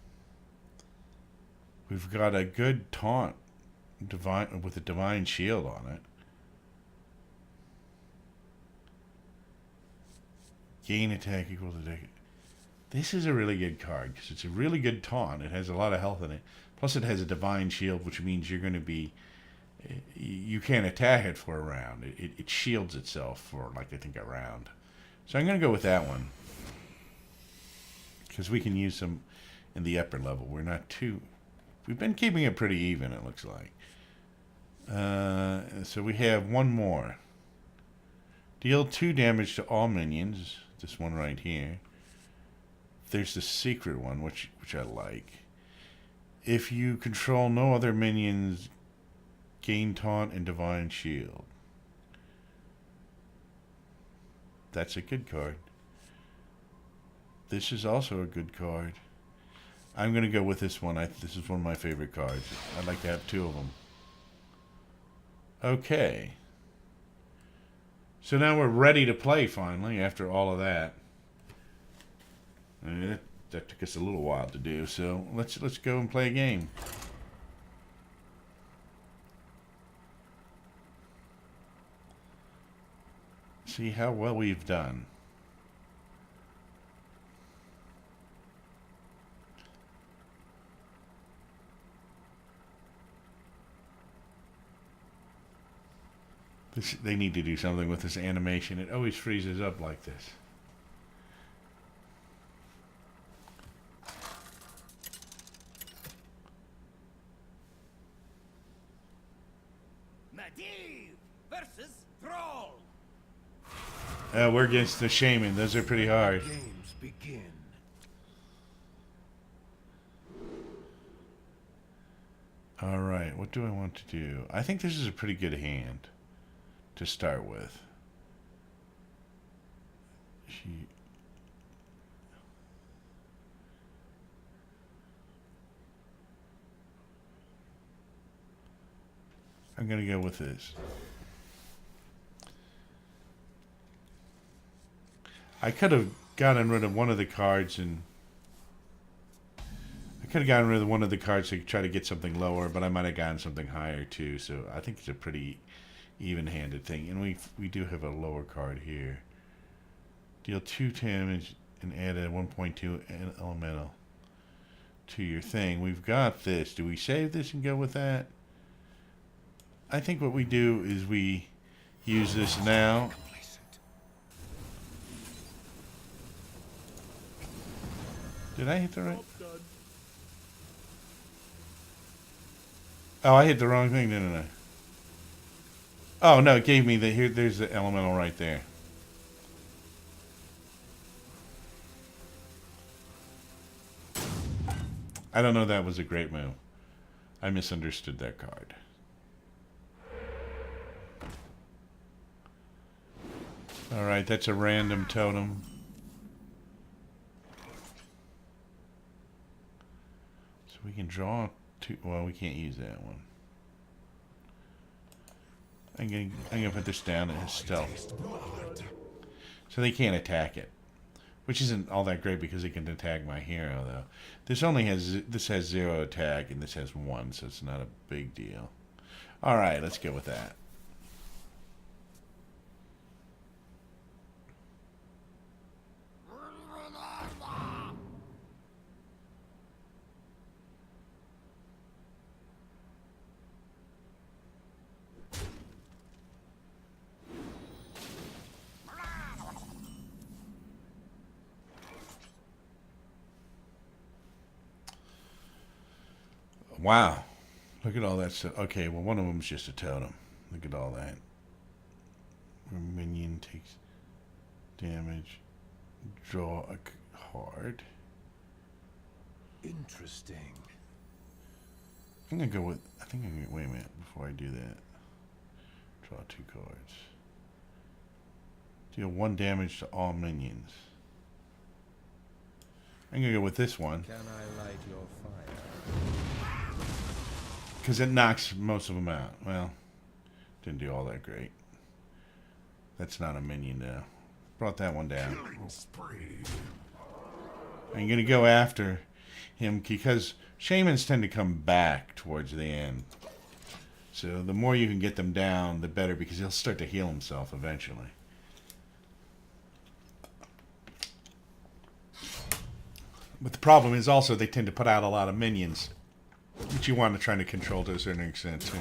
We've got a good taunt with a divine shield on it. Gain attack equal to attack. This is a really good card because it's a really good taunt. It has a lot of health in it. Plus it has a divine shield, which means you're going to be... You can't attack it for a round. It shields itself for, like, I think a round. So I'm going to go with that one. Because we can use some in the upper level. We're not too... We've been keeping it pretty even, it looks like. So we have one more. Deal 2 damage to all minions. This one right here. There's the secret one, which I like. If you control no other minions, gain taunt and divine shield. That's a good card. This is also a good card. I'm going to go with this one. This is one of my favorite cards. I'd like to have 2 of them. Okay. So now we're ready to play finally after all of that. I mean, that took us a little while to do. So let's go and play a game. See how well we've done. They need to do something with this animation. It always freezes up like this. Medivh versus Thrall. We're against the Shaman. Those are pretty hard. Games begin. All right, what do I want to do? I think this is a pretty good hand to start with. I'm going to go with this. I could have gotten rid of one of the cards and to try to get something lower, but I might have gotten something higher too. So I think it's a pretty even-handed thing. And we do have a lower card here. Deal 2 damage and add a 1.2 elemental to your thing. We've got this. Do we save this and go with that? I think what we do is we use this now. Did I hit the right? Oh, I hit the wrong thing, didn't I? Oh, no, it gave me the... Here, there's the elemental right there. I don't know that was a great move. I misunderstood that card. Alright, that's a random totem. So we can draw two... Well, we can't use that one. I'm gonna put this down as stealth. So they can't attack it. Which isn't all that great because it can attack my hero, though. This has 0 attack and this has 1, so it's not a big deal. Alright, let's go with that. Wow. Look at all that stuff. Okay, well, one of them's just a totem. Look at all that. Where minion takes damage. Draw a card. Interesting. I'm going to go with... I think I'm going to... Wait a minute before I do that. Draw 2 cards. Deal 1 damage to all minions. I'm going to go with this one. Can I light your fire? Because it knocks most of them out. Well, didn't do all that great. That's not a minion now. Brought that one down. I'm going to go after him because shamans tend to come back towards the end. So the more you can get them down, the better, because he'll start to heal himself eventually. But the problem is also they tend to put out a lot of minions, which you want to try to control to a certain extent too.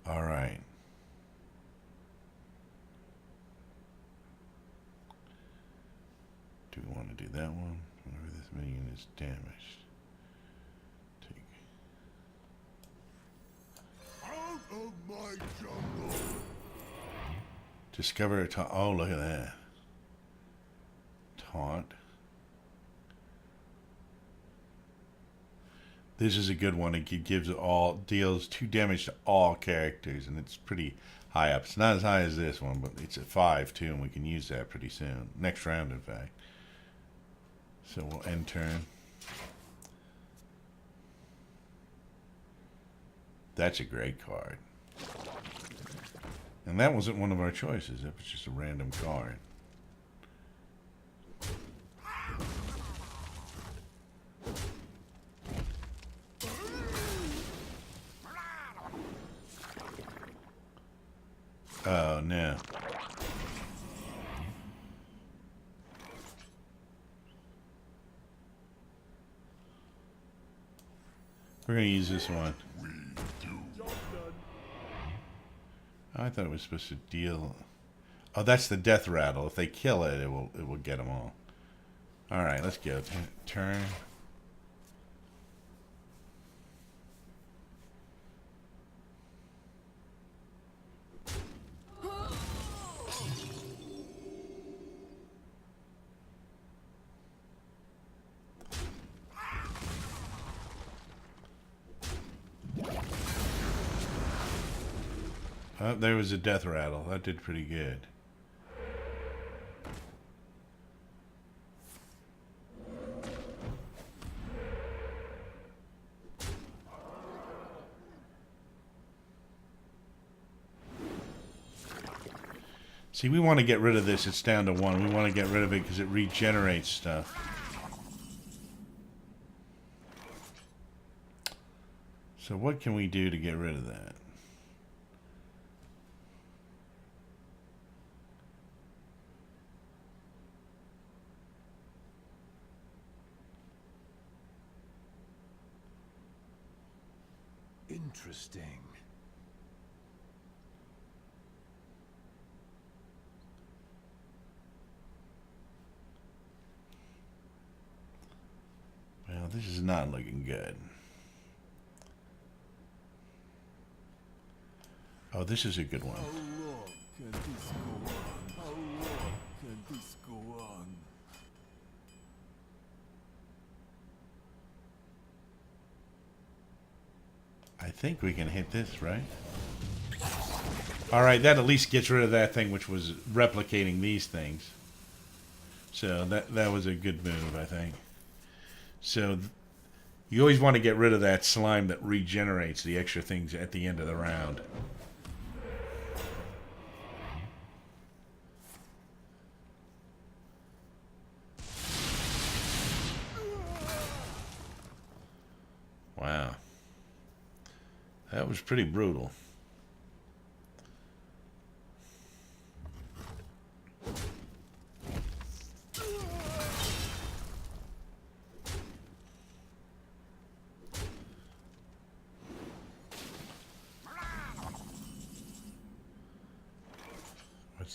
All right. Do we want to do that one? Whenever this minion is damaged. Take. Out of my jungle. Discover a taunt. Oh, look at that. Taunt. This is a good one. It gives deals 2 damage to all characters, and it's pretty high up. It's not as high as this one, but it's at 5 too, and we can use that pretty soon. Next round, in fact. So we'll end turn. That's a great card. And that wasn't one of our choices. That was just a random card. Oh, no. We're going to use this one. I thought it was supposed to deal... Oh, that's the death rattle. If they kill it, it will get them all. All right, let's go. Turn. Oh, there was a death rattle. That did pretty good. See, we want to get rid of this. It's down to 1. We want to get rid of it because it regenerates stuff. So what can we do to get rid of that? Interesting. Well, this is not looking good. Oh, this is a good one. How long can this go on? How long can this go on? I think we can hit this, right? All right, that at least gets rid of that thing which was replicating these things. So that was a good move, I think. So you always want to get rid of that slime that regenerates the extra things at the end of the round. Wow. That was pretty brutal.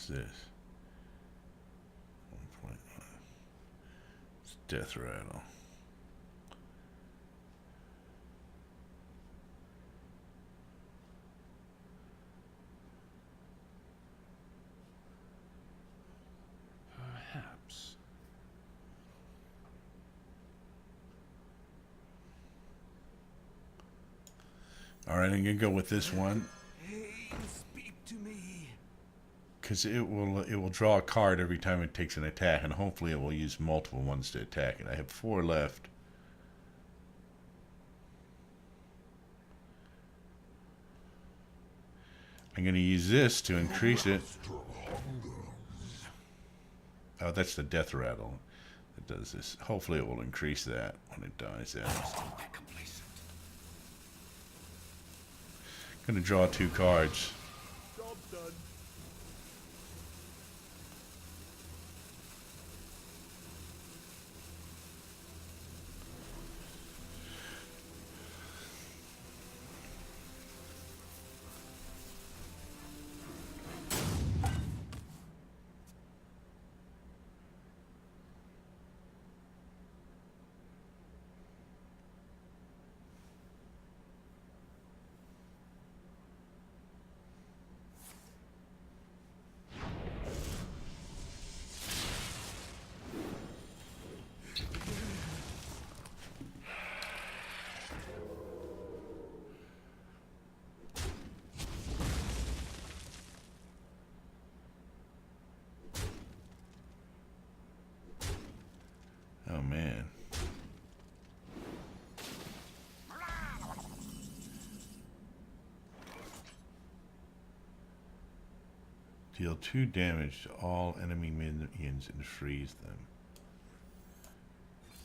What's this? 1.1. It's Death Rattle. Perhaps. All right, I'm gonna go with this one. Hey, speak to me. Because it will draw a card every time it takes an attack, and hopefully it will use multiple ones to attack it. I have 4 left. I'm going to use this to increase it. Oh, that's the Death Rattle that does this. Hopefully it will increase that when it dies out. Going to draw 2 cards. Job done. Oh, man. Deal 2 damage to all enemy minions and freeze them.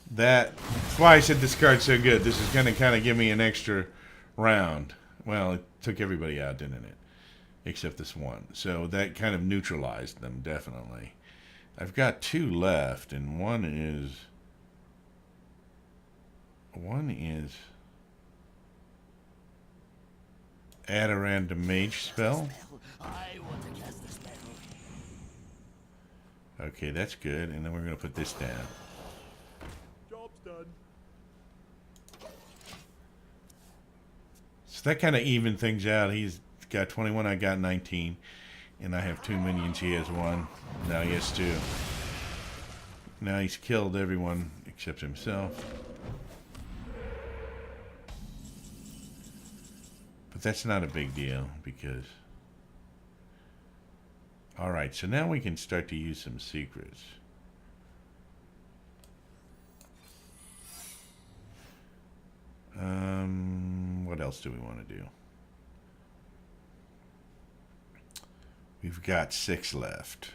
That's why I said this card's so good. This is going to kind of give me an extra round. Well, it took everybody out, didn't it? Except this one. So that kind of neutralized them, definitely. I've got 2 left, and one is add a random mage spell. Okay, that's good. And then we're going to put this down. Job's done. So that kind of evened things out. He's got 21, I got 19. And I have 2 minions, he has 1. Now he has 2. Now he's killed everyone except himself. But that's not a big deal because... Alright, so now we can start to use some secrets. What else do we want to do? We've got 6 left.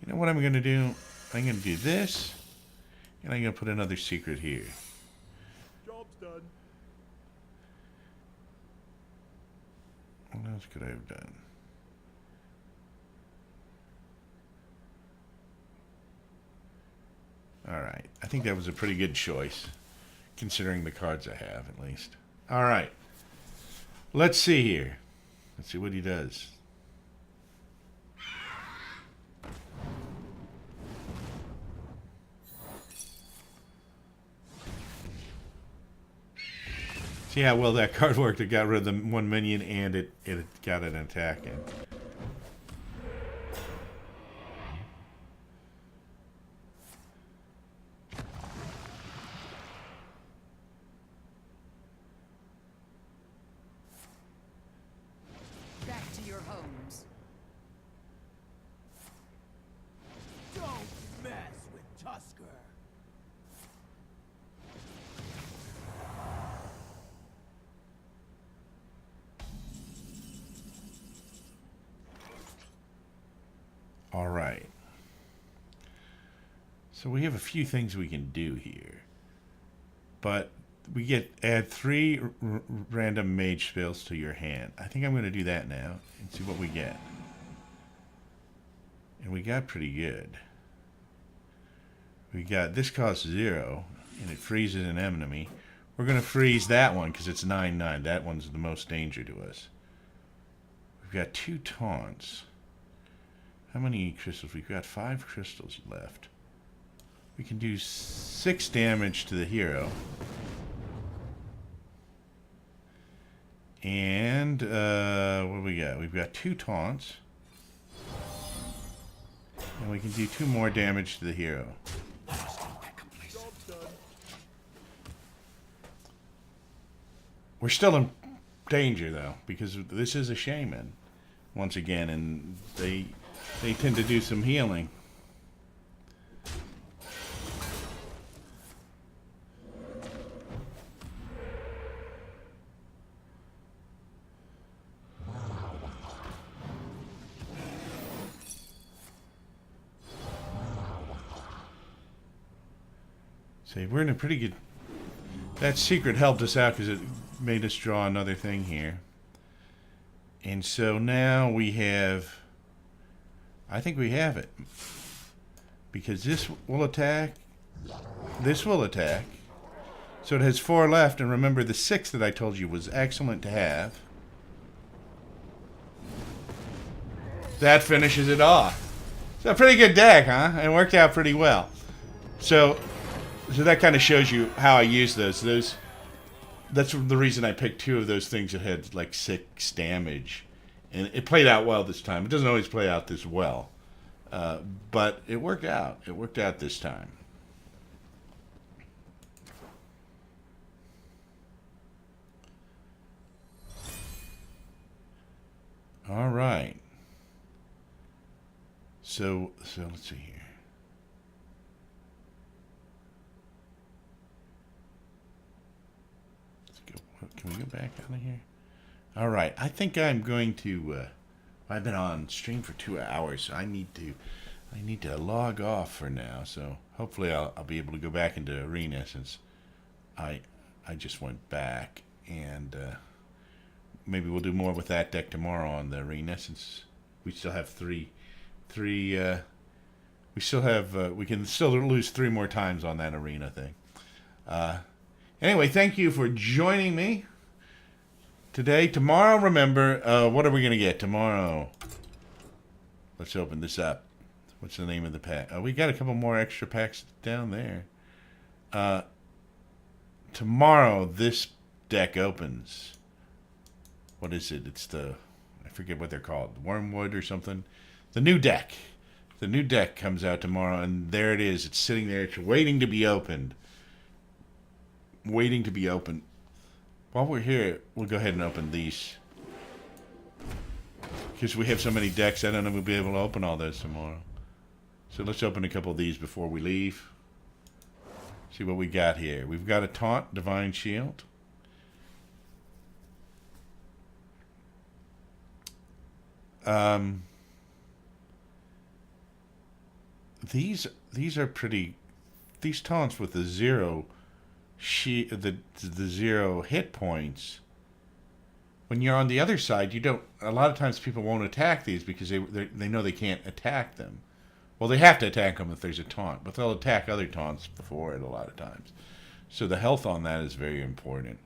You know what I'm going to do? I'm going to do this, and I'm going to put another secret here. Job's done. What else could I have done? Alright, I think that was a pretty good choice, considering the cards I have, at least. Alright, let's see here. Let's see what he does. See how well that card worked. It got rid of the 1 minion and it got an attack in. Back to your homes. Don't mess with Tusker. All right. So we have a few things we can do here. But we add 3 random mage spells to your hand. I think I'm going to do that now and see what we get. And we got pretty good. We got, this costs 0, and it freezes an enemy. We're going to freeze that one because it's 9/9. That one's the most danger to us. We've got 2 taunts. How many crystals? We've got 5 crystals left. We can do 6 damage to the hero. And what do we got? We've got 2 taunts. And we can do 2 more damage to the hero. We're still in danger though, because this is a shaman once again, and they tend to do some healing. See, we're in a pretty good... That secret helped us out because it made us draw another thing here. And so now we have... I think we have it. Because this will attack. This will attack. So it has 4 left. And remember, the 6 that I told you was excellent to have. That finishes it off. It's a pretty good deck, huh? It worked out pretty well. So that kind of shows you how I use those. That's the reason I picked 2 of those things that had like 6 damage. And it played out well this time. It doesn't always play out this well. But it worked out. It worked out this time. All right. So let's see here. Can we go back out of here? All right. I think I'm going to... I've been on stream for 2 hours, so I need to log off for now. So hopefully I'll be able to go back into Arena since I just went back, and maybe we'll do more with that deck tomorrow on the Arena since we still have three. We still have we can still lose 3 more times on that Arena thing. Anyway, thank you for joining me today. Tomorrow, remember, what are we going to get tomorrow? Let's open this up. What's the name of the pack? We got a couple more extra packs down there. Tomorrow, this deck opens. What is it? It's I forget what they're called. Wormwood or something. The new deck. The new deck comes out tomorrow, and there it is. It's sitting there. It's waiting to be opened. Waiting to be opened. While we're here, we'll go ahead and open these. Because we have so many decks, I don't know if we'll be able to open all those tomorrow. So let's open a couple of these before we leave. See what we got here. We've got a Taunt, Divine Shield. These are pretty... These taunts with the 0... the 0 hit points, when you're on the other side, you don't... A lot of times people won't attack these because they know they can't attack them. Well, they have to attack them if there's a taunt, but they'll attack other taunts before it a lot of times. So the health on that is very important.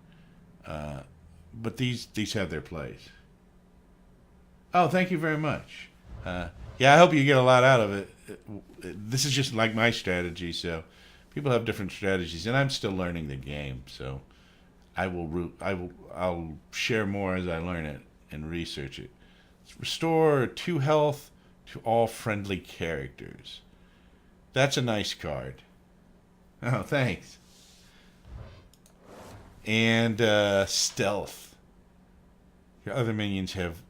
But these have their place. Oh, thank you very much. Yeah, I hope you get a lot out of it. This is just like my strategy, so... People have different strategies, and I'm still learning the game, so I'll share more as I learn it and research it. Restore 2 health to all friendly characters. That's a nice card. Oh, thanks. And stealth. Your other minions have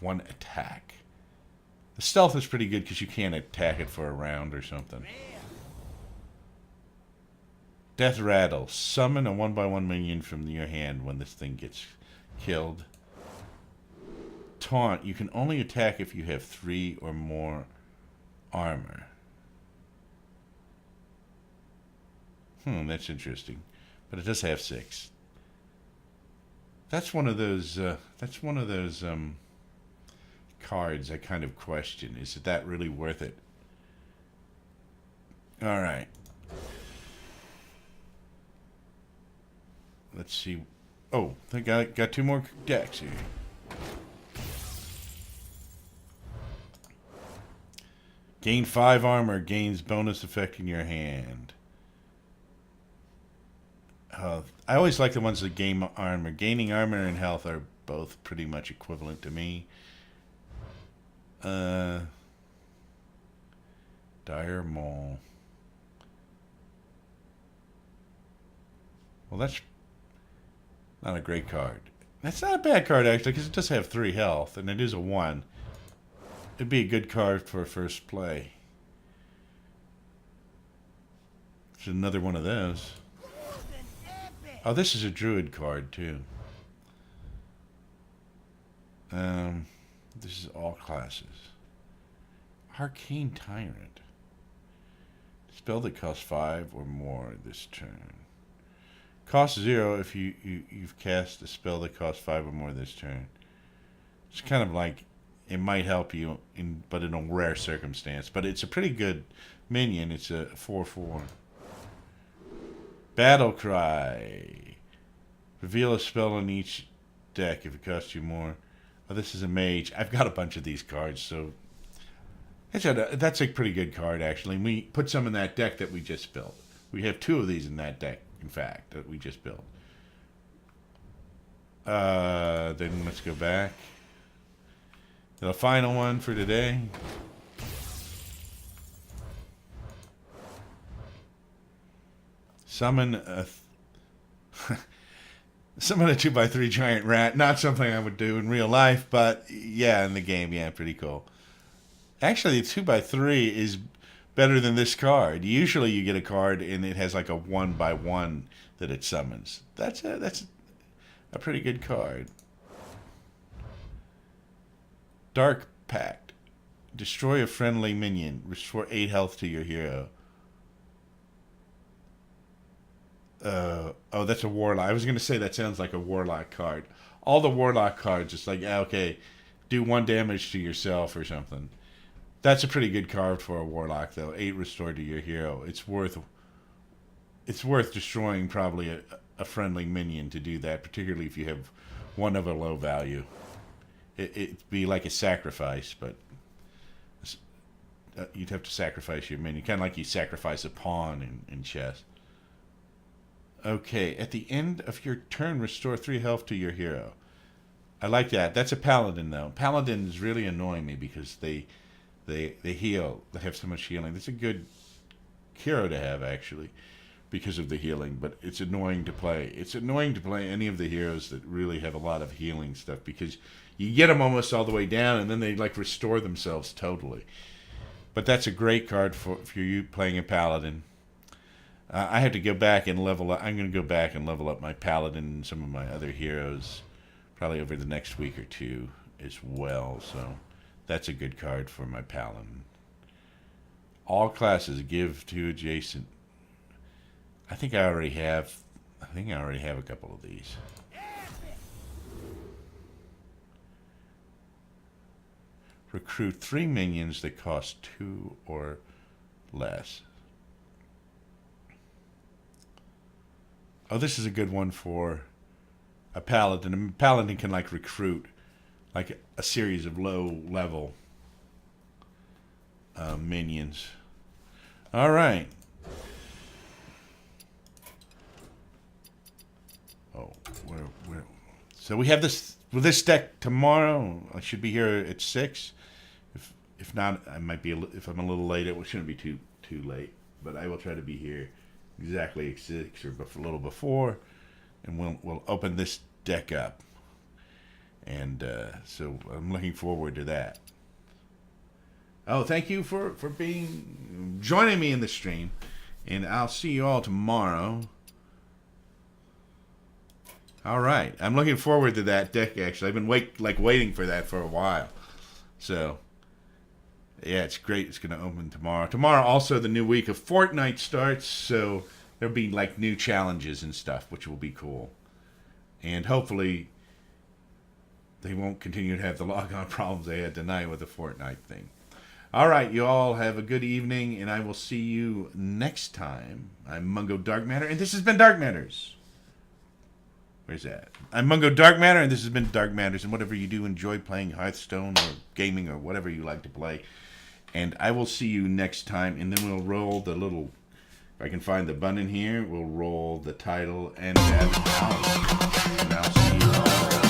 1 attack. The stealth is pretty good because you can't attack it for a round or something. Death Rattle. Summon a 1/1 minion from your hand when this thing gets killed. Taunt. You can only attack if you have 3 or more armor. That's interesting. But it does have 6. That's one of those cards I kind of question. Is that really worth it? All right. Let's see. Oh, I got 2 more decks here. Gain 5 armor. Gains bonus effect in your hand. I always like the ones that gain armor. Gaining armor and health are both pretty much equivalent to me. Dire Maul. Well, that's not a great card. That's not a bad card, actually, because it does have 3 health, and it is a 1. It'd be a good card for first play. It's another one of those. Oh, this is a druid card, too. This is all classes. Arcane Tyrant. Spell that costs 5 or more this turn. Cost 0 if you've cast a spell that costs 5 or more this turn. It's kind of like it might help you, but in a rare circumstance. But it's a pretty good minion. It's a 4/4. Battle Cry. Reveal a spell on each deck if it costs you more. Oh, this is a mage. I've got a bunch of these cards, so that's a pretty good card, actually. We put some in that deck that we just built. We have 2 of these in that deck, in fact, that we just built. Then let's go back. The final one for today. Summon a 2x3 giant rat. Not something I would do in real life, but yeah, in the game, yeah, pretty cool. Actually, the 2x3 is better than this card. Usually you get a card and it has like a 1x1 that it summons. That's a pretty good card. Dark Pact. Destroy a friendly minion. Restore 8 health to your hero. Oh, that's a warlock. I was going to say that sounds like a warlock card. All the warlock cards, it's like, okay, do 1 damage to yourself or something. That's a pretty good card for a warlock, though. 8 restored to your hero. It's worth destroying probably a friendly minion to do that, particularly if you have one of a low value. It'd be like a sacrifice, but you'd have to sacrifice your minion, kind of like you sacrifice a pawn in chess. Okay, at the end of your turn, restore 3 health to your hero. I like that. That's a paladin, though. Paladins really annoy me because they heal. They have so much healing. That's a good hero to have, actually, because of the healing. But it's annoying to play. It's annoying to play any of the heroes that really have a lot of healing stuff because you get them almost all the way down, and then they like restore themselves totally. But that's a great card for you playing a paladin. I have to go back and level up. I'm going to go back and level up my paladin and some of my other heroes probably over the next week or 2 as well. So that's a good card for my paladin. All classes give to adjacent. I think I already have a couple of these. Recruit 3 minions that cost 2 or less. Oh, this is a good one for a paladin. A paladin can like recruit like a series of low-level minions. All right. Oh, where? So we have this with this deck tomorrow. I should be here at 6. If not, I might be. If I'm a little late, it shouldn't be too late. But I will try to be here exactly at 6 or a little before, and we'll open this deck up. And so I'm looking forward to that. Oh, thank you for joining me in the stream, and I'll see you all tomorrow. All right, I'm looking forward to that deck. Actually, I've been waiting for that for a while. So yeah, it's great. It's going to open tomorrow. Tomorrow also the new week of Fortnite starts, so there'll be like new challenges and stuff, which will be cool. And hopefully they won't continue to have the logon problems they had tonight with the Fortnite thing. All right, you all have a good evening, and I will see you next time. I'm Mungo Dark Matter, and this has been Dark Matters. Where's that? I'm Mungo Dark Matter, and this has been Dark Matters. And whatever you do, enjoy playing Hearthstone or gaming or whatever you like to play. And I will see you next time, and then we'll roll the little... If I can find the button here, we'll roll the title and add the house. And I'll see you all.